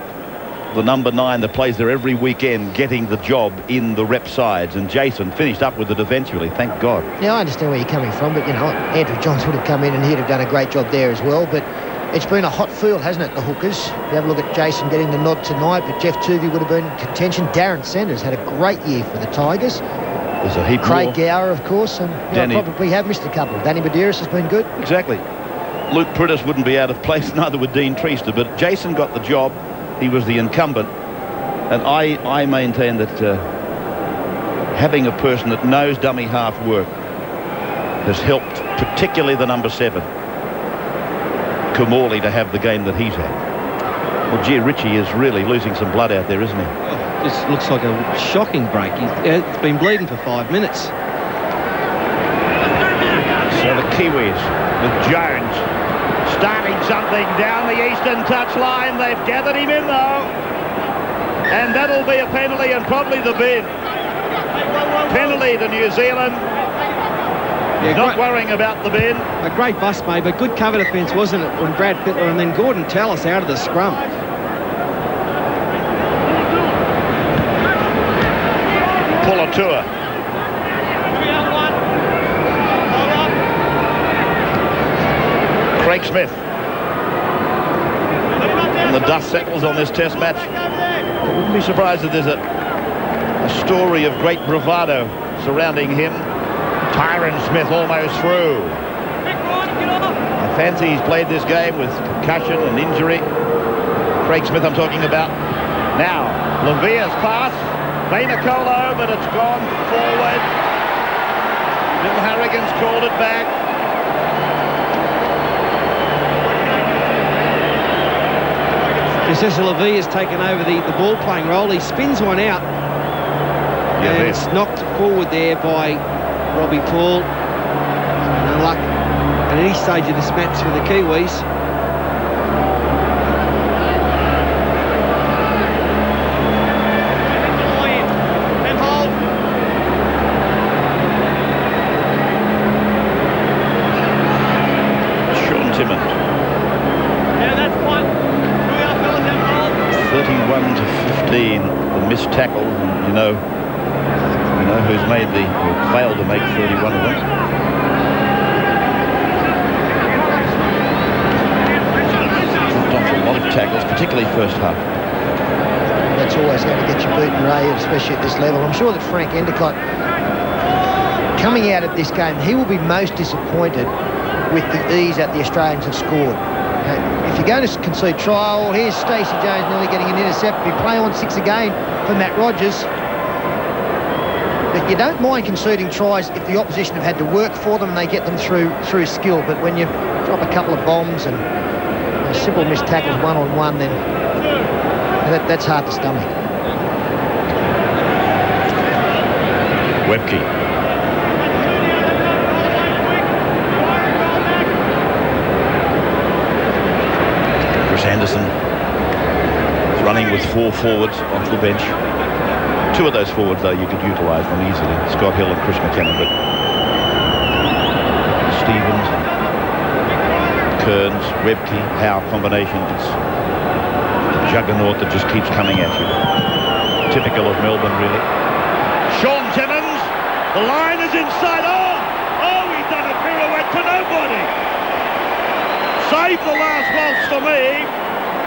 the number 9 that plays there every weekend, getting the job in the rep sides, and Jason finished up with it eventually, thank God. Yeah, I understand where you're coming from, but, you know, Andrew Johns would have come in and he'd have done a great job there as well, but it's been a hot field, hasn't it, the hookers? You have a look at Jason getting the nod tonight, but Jeff Tuvey would have been in contention. Darren Sanders had a great year for the Tigers. There's a heap Craig more. Gower, of course, and probably have missed a couple. Danny Medeiros has been good. Exactly. Luke Prudis wouldn't be out of place, neither would Dean Treaster, but Jason got the job. He was the incumbent, and I maintain that having a person that knows dummy half work has helped, particularly the number 7, Kamali, to have the game that he's had. Well, gee, Richie is really losing some blood out there, isn't he? This looks like a shocking break. It's been bleeding for 5 minutes. So the Kiwis with Jones starting something down the eastern touchline. They've gathered him in though, and that'll be a penalty and probably the bin. Penalty to New Zealand. Yeah, not worrying about the bin. A great bust made, but good cover defence, wasn't it, from Brad Fittler, and then Gordon Tallis out of the scrum. Tour. Craig Smith. And the dust settles on this test match. I wouldn't be surprised if there's a story of great bravado surrounding him. Tyron Smith almost through. I fancy he's played this game with concussion and injury. Craig Smith I'm talking about. Now, Lavia's pass. Bainacolo, but it's gone forward. Bill Harrigan's called it back. Just as Levy has taken over the ball-playing role, he spins one out. Yeah, and it's knocked forward there by Robbie Paul. No luck at any stage of this match for the Kiwis. 31 to 15. The missed tackle. You know who's made who failed to make 31 of them. Dropped off a lot of tackles, particularly first half. That's always going to get you beaten, Ray, especially at this level. I'm sure that Frank Endicott, coming out of this game, he will be most disappointed with the ease that the Australians have scored. If you're going to concede trial, here's Stacey Jones nearly getting an intercept. We play on 6 again for Matt Rogers. But you don't mind conceding tries if the opposition have had to work for them and they get them through skill. But when you drop a couple of bombs and simple missed tackles one-on-one, then that's hard to stomach. Webke. Chris Anderson is running with 4 forwards onto the bench. 2 of those forwards, though, you could utilise them easily. Scott Hill and Chris McKenna, but Stevens, Kearns, Webke, Howe combination. It's a juggernaut that just keeps coming at you. Typical of Melbourne, really. Sean Timmins, the line is inside. Oh, he's done a pirouette to nobody. Save the last waltz for me.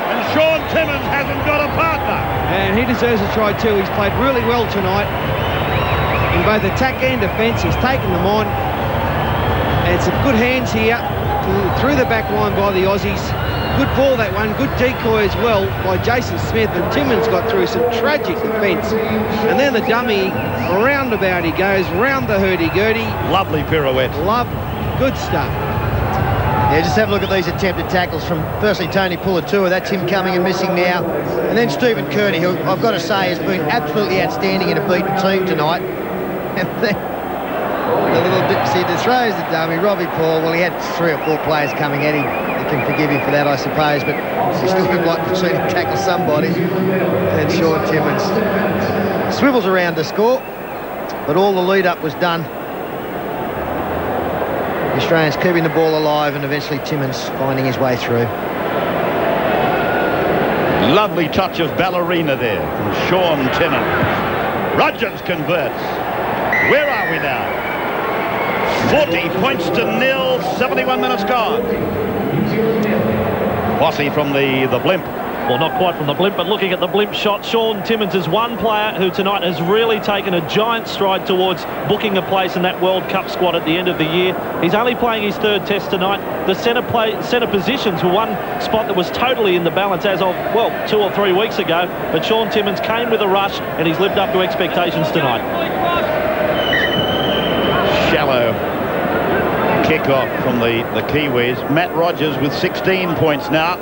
And Sean Timmins hasn't got a partner. And he deserves a try too. He's played really well tonight. In both attack and defence, he's taken them on. And some good hands here through the back line by the Aussies. Good ball, that one. Good decoy as well by Jason Smith. And Timmins got through some tragic defence. And then the dummy, roundabout he goes, round the hurdy-gurdy. Lovely pirouette. Lovely. Good stuff. Yeah, just have a look at these attempted tackles from, firstly, Tony Pulatua. That's him coming and missing now. And then Stephen Kearney, who I've got to say has been absolutely outstanding in a beaten team tonight. And then the little dipsy that throws the dummy, Robbie Paul. Well, he had 3 or 4 players coming at him. You can forgive him for that, I suppose, but he still would like to see him tackle somebody. And Sean Timmins swivels around to score, but all the lead-up was done. The Australians keeping the ball alive and eventually Timmins finding his way through. Lovely touch of ballerina there from Sean Timmins. Rogers converts. Where are we now? 40 points to 0, 71 minutes gone. Bossy from the blimp. Well, not quite from the blimp, but looking at the blimp shot, Sean Timmins is one player who tonight has really taken a giant stride towards booking a place in that World Cup squad at the end of the year. He's only playing his 3rd test tonight. The centre positions were one spot that was totally in the balance as of, well, 2 or 3 weeks ago. But Sean Timmins came with a rush and he's lived up to expectations tonight. Shallow kick-off from the Kiwis. Matt Rogers with 16 points now.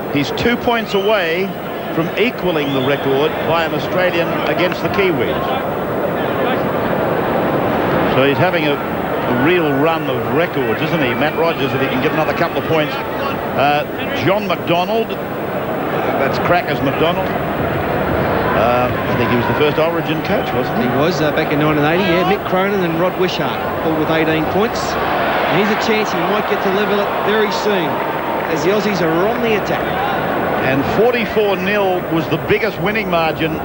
He's 2 points away from equaling the record by an Australian against the Kiwis. So he's having a real run of records, isn't he? Matt Rogers, if he can get another couple of points. John McDonald, that's Crackers McDonald. I think he was the first Origin coach, wasn't he? He was back in 1980, yeah. Mick Cronin and Rod Wishart, all with 18 points. And here's a chance he might get to level it very soon, as the Aussies are on the attack. And 44-0 was the biggest winning margin,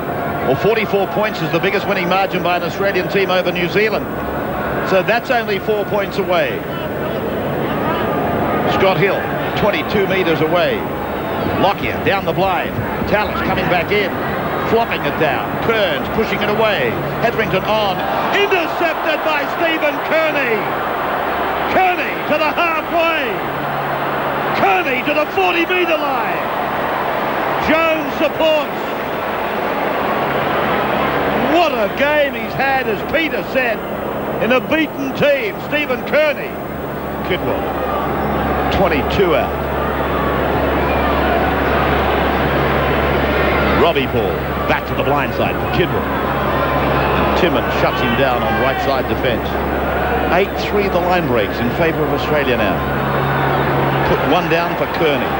or 44 points is the biggest winning margin by an Australian team over New Zealand. So that's only 4 points away. Scott Hill, 22 metres away. Lockyer down the blind. Tallis coming back in, flopping it down. Kearns pushing it away. Hetherington on. Intercepted by Stephen Kearney. Kearney to the halfway. Kearney to the 40-metre line. Jones supports. What a game he's had, as Peter said, in a beaten team. Stephen Kearney. Kidwell, 22 out. Robbie Paul back to the blind side for Kidwell. Timmins shuts him down on right side defence. 8-3 the line breaks in favour of Australia now. Put one down for Kearney.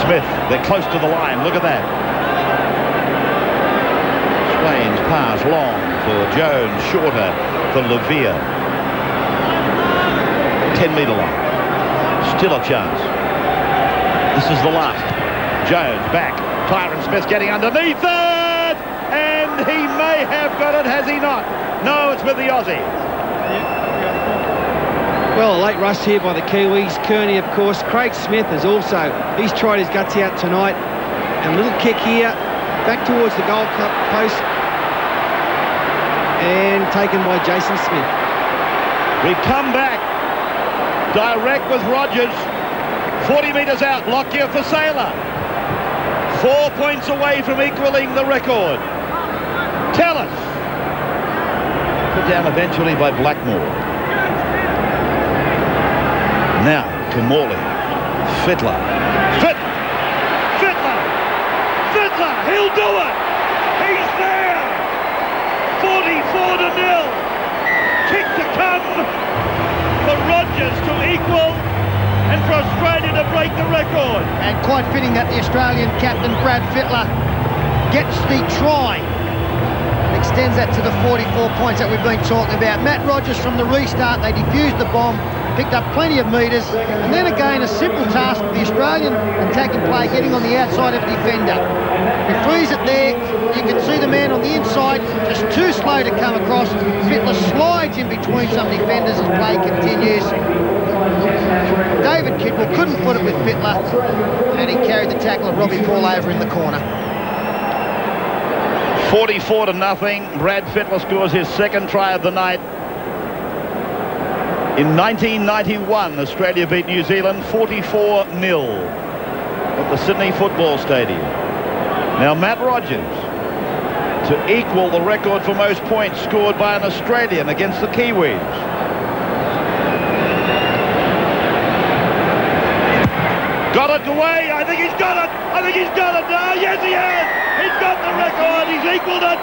Smith, they're close to the line. Look at that. Swain's pass long for Jones, shorter for Levere. 10-metre line. Still a chance. This is the last. Jones back. Tyron Smith getting underneath it, and he may have got it, has he not? No, it's with the Aussies. Well, a late rush here by the Kiwis. Kearney, of course. Craig Smith has also, he's tried his guts out tonight. And a little kick here, back towards the goal post. And taken by Jason Smith. We come back. Direct with Rogers. 40 metres out. Lockyer for Sailor. 4 points away from equalling the record. Tell us. Put down eventually by Blackmore. Now, Kamali, Fittler, he'll do it! He's there! 44-0. Kick to come for Rogers to equal and for Australia to break the record. And quite fitting that the Australian captain, Brad Fittler, gets the try and extends that to the 44 points that we've been talking about. Matt Rogers from the restart, they defused the bomb, picked up plenty of metres, and then again a simple task for the Australian attacking play, getting on the outside of a defender. He frees it there, you can see the man on the inside, just too slow to come across. Fittler slides in between some defenders as play continues. David Kidwell couldn't put it with Fittler, and he carried the tackle of Robbie Paul over in the corner. 44-0. Brad Fittler scores his second try of the night. In 1991, Australia beat New Zealand 44-0 at the Sydney Football Stadium. Now Matt Rogers to equal the record for most points scored by an Australian against the Kiwis. Got it away. I think he's got it. I think he's got it now. Yes, he has. He's got the record. He's equaled it.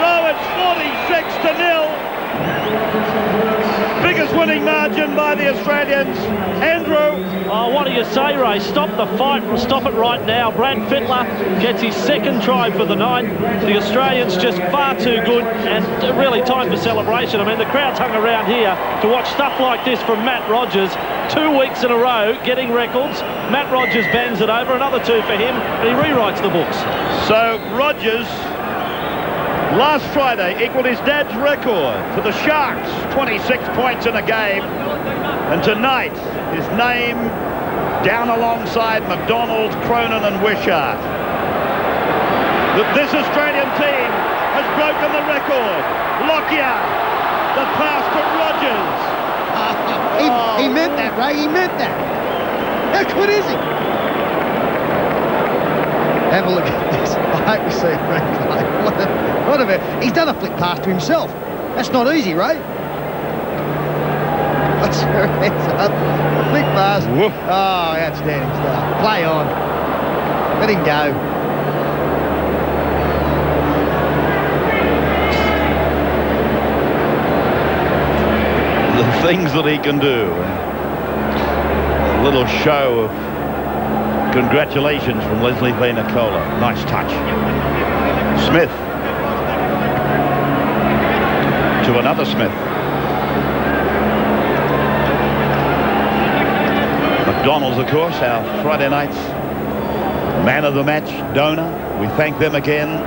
So it's 46-0. Biggest winning margin by the Australians. Andrew. Oh, what do you say, Ray? Stop the fight. Stop it right now. Brad Fittler gets his second try for the night. The Australians just far too good, and really time for celebration. I mean, the crowd's hung around here to watch stuff like this from Matt Rogers. 2 weeks in a row getting records. Matt Rogers bangs it over. Another 2 for him, and he rewrites the books. So Rogers last Friday equalled his dad's record for the Sharks, 26 points in a game. And tonight, his name down alongside McDonald, Cronin and Wishart. This Australian team has broken the record. Lockyer, the pass to Rogers. He meant that, Ray, he meant that. How good is he? Have a look at this. I hope you see it, Ray. What about? He's done a flick pass to himself. That's not easy, Ray. That's your hands up. A flick pass. Woof. Oh, outstanding stuff. Play on. Let him go. The things that he can do. A little show of congratulations from Leslie Nicola. Nice touch. Smith. To another Smith. McDonald's, of course, our Friday night's man of the match donor. We thank them again,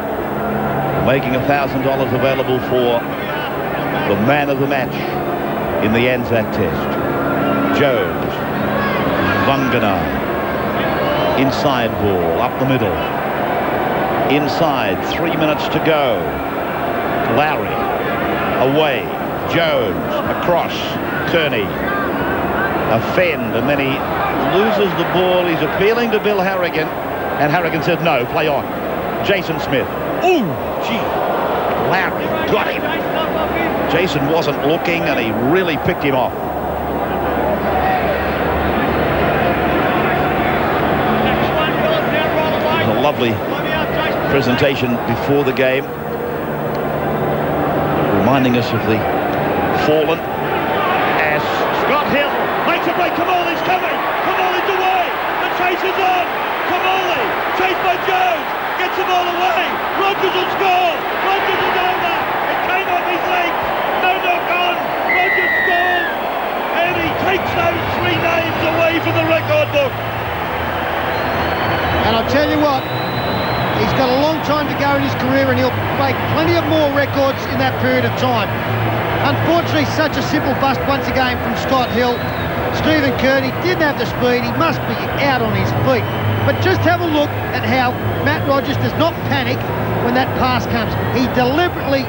making $1,000 available for the man of the match in the Anzac Test. Jones, Vangana, inside ball, up the middle. Inside, 3 minutes to go. Lowry, away. Jones, across. Kearney, a fend, and then he loses the ball. He's appealing to Bill Harrigan, and Harrigan said, no, play on. Jason Smith. Ooh, gee. Lowry got him. Jason wasn't looking, and he really picked him off. A lovely presentation before the game, reminding us of the fallen. As Scott Hill makes a break, Kamali's coming. Kamali's away. The chase is on. Kamali, chased by Jones, gets the ball away. Rogers will score. Rogers is over. It came off his leg. No knock on. Rogers scores, and he takes those 3 names away from the record book. And And I'll tell you what, he's got a long time to go in his career and he'll break plenty of more records in that period of time. Unfortunately, such a simple bust once again from Scott Hill. Stephen Kearney didn't have the speed. He must be out on his feet. But just have a look at how Matt Rogers does not panic when that pass comes. He deliberately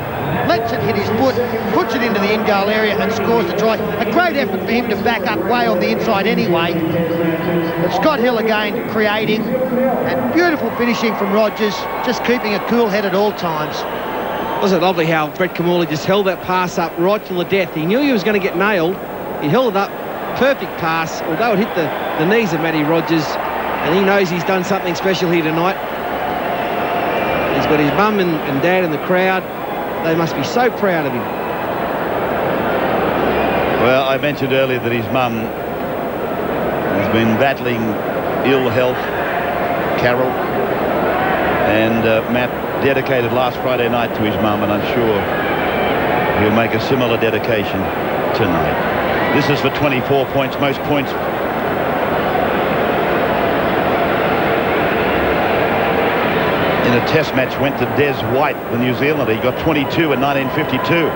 lets it hit his foot, puts it into the in-goal area and scores the try. A great effort for him to back up way on the inside anyway. But Scott Hill again creating, and beautiful finishing from Rogers, just keeping a cool head at all times. Wasn't it lovely how Brett Kamali just held that pass up right till the death? He knew he was going to get nailed. He held it up. Perfect pass, although it hit the knees of Matty Rogers, and he knows he's done something special here tonight. He's got his mum and dad in the crowd. They must be so proud of him. Well, I mentioned earlier that his mum has been battling ill health, Carol, and Matt dedicated last Friday night to his mum, and I'm sure he'll make a similar dedication tonight. This is for 24 points, most points. In a test match went to Des White, the New Zealander. He got 22 in 1952.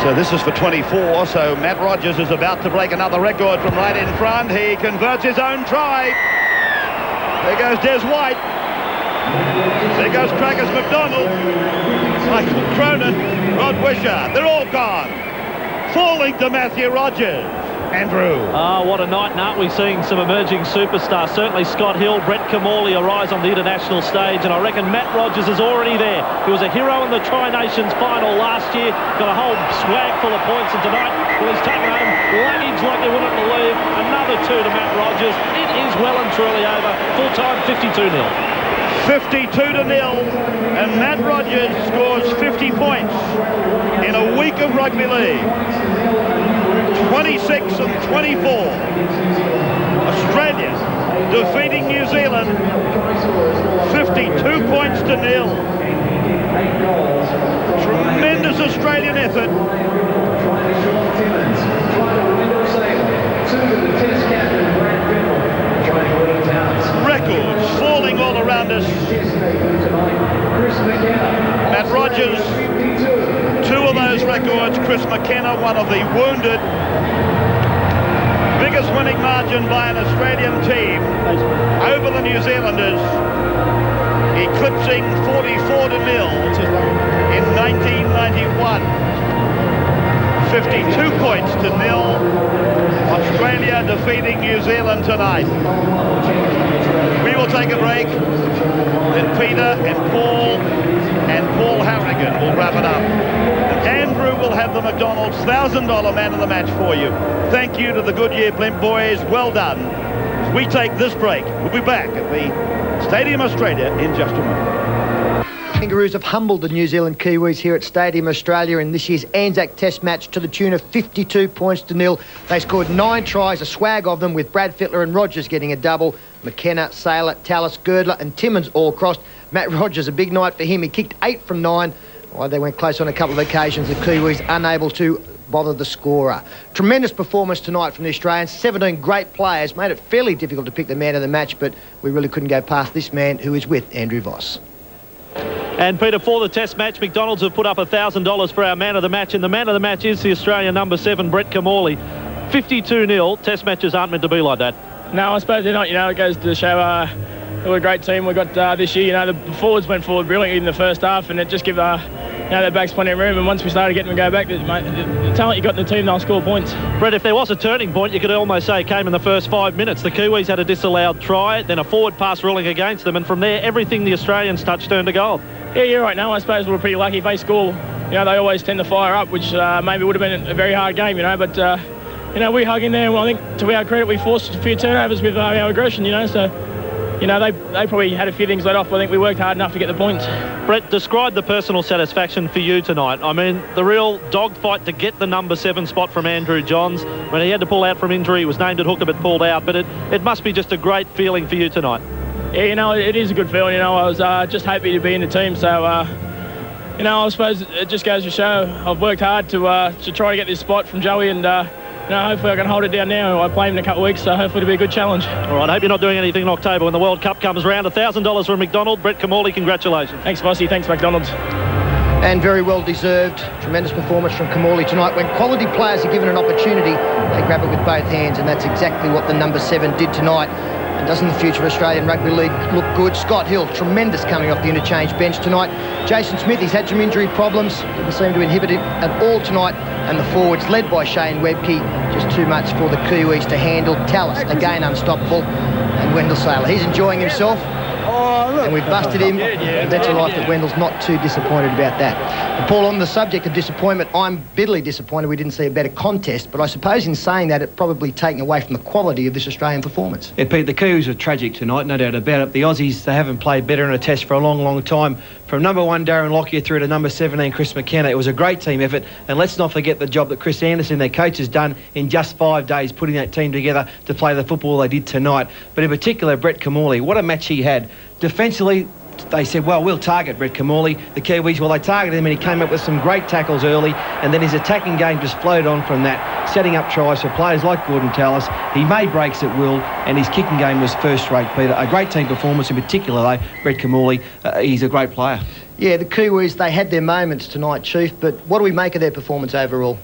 So this is for 24. So Matt Rogers is about to break another record from right in front. He converts his own try. There goes Des White. There goes Crackers McDonald, Michael Cronin, Rod Wisher. They're all gone. Falling to Matthew Rogers. Andrew. What a night, and aren't we seeing some emerging superstars? Certainly Scott Hill, Brett Kamali arise on the international stage, and I reckon Matt Rogers is already there. He was a hero in the Tri-Nations final last year, got a whole swag full of points, and tonight, well, he's taken home luggage like you wouldn't believe. Another 2 to Matt Rogers. It is well and truly over. Full-time 52-0. 52-0, and Matt Rogers scores 50 points in a week of rugby league. 26 and 24. Australia defeating New Zealand 52 points to 0. Tremendous Australian effort. Records falling all around us. Matt Rogers, 2 of those records. Chris McKenna, one of the wounded. Biggest winning margin by an Australian team over the New Zealanders, eclipsing 44-0 in 1991. 52 points to 0. Australia defeating New Zealand tonight. We will take a break. Then Peter and Paul Harrigan will wrap it up. And Andrew will have the McDonald's $1,000 man of the match for you. Thank you to the Goodyear Blimp boys. Well done. As we take this break, we'll be back at the Stadium Australia in just a moment. Kangaroos have humbled the New Zealand Kiwis here at Stadium Australia in this year's Anzac Test match to the tune of 52 points to 0. They scored 9 tries, a swag of them, with Brad Fittler and Rogers getting a double. McKenna, Saylor, Tallis, Girdler and Timmins all crossed. Matt Rogers, a big night for him. He kicked 8 from 9. Well, they went close on a couple of occasions. The Kiwis unable to bother the scorer. Tremendous performance tonight from the Australians. 17 great players. Made it fairly difficult to pick the man of the match, but we really couldn't go past this man who is with Andrew Voss. And Peter, for the test match, McDonald's have put up $1,000 for our man of the match, and the man of the match is the Australian number 7, Brett Kamali. 52-0. Test matches aren't meant to be like that. No, I suppose they're not. You know, it goes to show we're a great team we've got this year. You know, the forwards went forward brilliantly in the first half, and it just gave their backs plenty of room. And once we started getting them to go back, the talent you got in the team, they'll score points. Brett, if there was a turning point, you could almost say it came in the first 5 minutes. The Kiwis had a disallowed try, then a forward pass ruling against them, and from there, everything the Australians touched turned to goal. Yeah, you're right. No, I suppose we were pretty lucky. If they score, you know, they always tend to fire up, which maybe would have been a very hard game, you know. But you know, we hung in there, and I think to our credit, we forced a few turnovers with our aggression, you know. So, you know, they probably had a few things let off. But I think we worked hard enough to get the points. Brett, describe the personal satisfaction for you tonight. I mean, the real dogfight to get the number 7 spot from Andrew Johns. When he had to pull out from injury, he was named at hooker but pulled out. But it must be just a great feeling for you tonight. Yeah, you know, it is a good feeling. You know, I was just happy to be in the team. So, you know, I suppose it just goes to show I've worked hard to try to get this spot from Joey, and hopefully I can hold it down now. I play him in a couple of weeks, so hopefully it'll be a good challenge. All right, I hope you're not doing anything in October when the World Cup comes round. $1,000 from McDonald. Brett Kellaway, congratulations. Thanks, Bossy. Thanks, McDonald's. And very well deserved. Tremendous performance from Kellaway tonight. When quality players are given an opportunity, they grab it with both hands, and that's exactly what the number 7 did tonight. And doesn't the future of Australian Rugby League look good? Scott Hill, tremendous coming off the interchange bench tonight. Jason Smith, he's had some injury problems. Didn't seem to inhibit it at all tonight. And the forwards, led by Shane Webke, just too much for the Kiwis to handle. Tallis, again unstoppable. And Wendell Saylor, he's enjoying himself. And we've busted him. That's a life that Wendell's not too disappointed about that. And Paul, on the subject of disappointment, I'm bitterly disappointed we didn't see a better contest, but I suppose in saying that, it probably taken away from the quality of this Australian performance. Yeah, Pete, the Kiwis were tragic tonight, no doubt about it. The Aussies, they haven't played better in a test for a long, long time. From number 1, Darren Lockyer, through to number 17, Chris McKenna, it was a great team effort. And let's not forget the job that Chris Anderson, their coach, has done in just 5 days, putting that team together to play the football they did tonight. But in particular, Brett Kellaway, what a match he had. Defensively, they said, well, we'll target Brett Kellaway. The Kiwis, well, they targeted him and he came up with some great tackles early, and then his attacking game just flowed on from that, setting up tries for players like Gordon Tallis. He made breaks at will, and his kicking game was first-rate, Peter. A great team performance, in particular, though, Brett Kellaway, he's a great player. Yeah, the Kiwis, they had their moments tonight, Chief, but what do we make of their performance overall?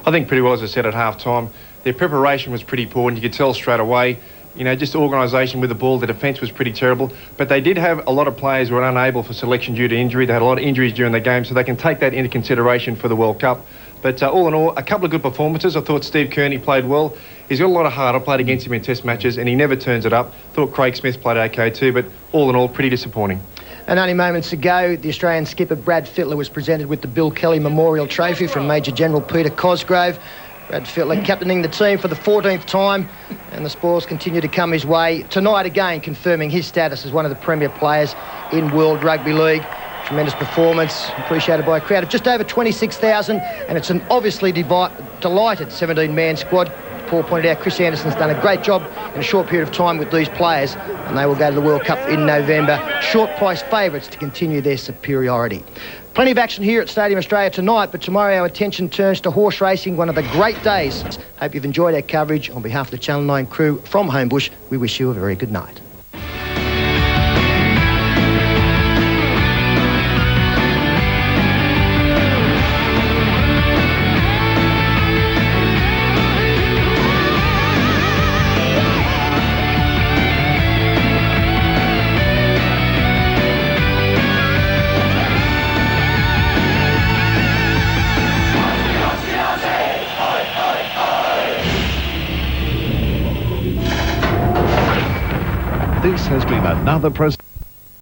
I think pretty well, as I said, at half-time. Their preparation was pretty poor, and you could tell straight away. You know, just organisation with the ball. The defence was pretty terrible. But they did have a lot of players who were unable for selection due to injury. They had a lot of injuries during the game, so they can take that into consideration for the World Cup. But all in all, a couple of good performances. I thought Steve Kearney played well. He's got a lot of heart. I played against him in test matches, and he never turns it up. Thought Craig Smith played okay too, but all in all, pretty disappointing. And only moments ago, the Australian skipper Brad Fittler was presented with the Bill Kelly Memorial Trophy from Major General Peter Cosgrove. Brad Fittler captaining the team for the 14th time, and the spoils continue to come his way. Tonight again, confirming his status as one of the premier players in World Rugby League. Tremendous performance, appreciated by a crowd of just over 26,000, and it's an obviously delighted 17-man squad. Paul pointed out Chris Anderson's done a great job in a short period of time with these players, and they will go to the World Cup in November. Short price favourites to continue their superiority. Plenty of action here at Stadium Australia tonight, but tomorrow our attention turns to horse racing, one of the great days. Hope you've enjoyed our coverage. On behalf of the Channel 9 crew from Homebush, we wish you a very good night. This has been another presentation.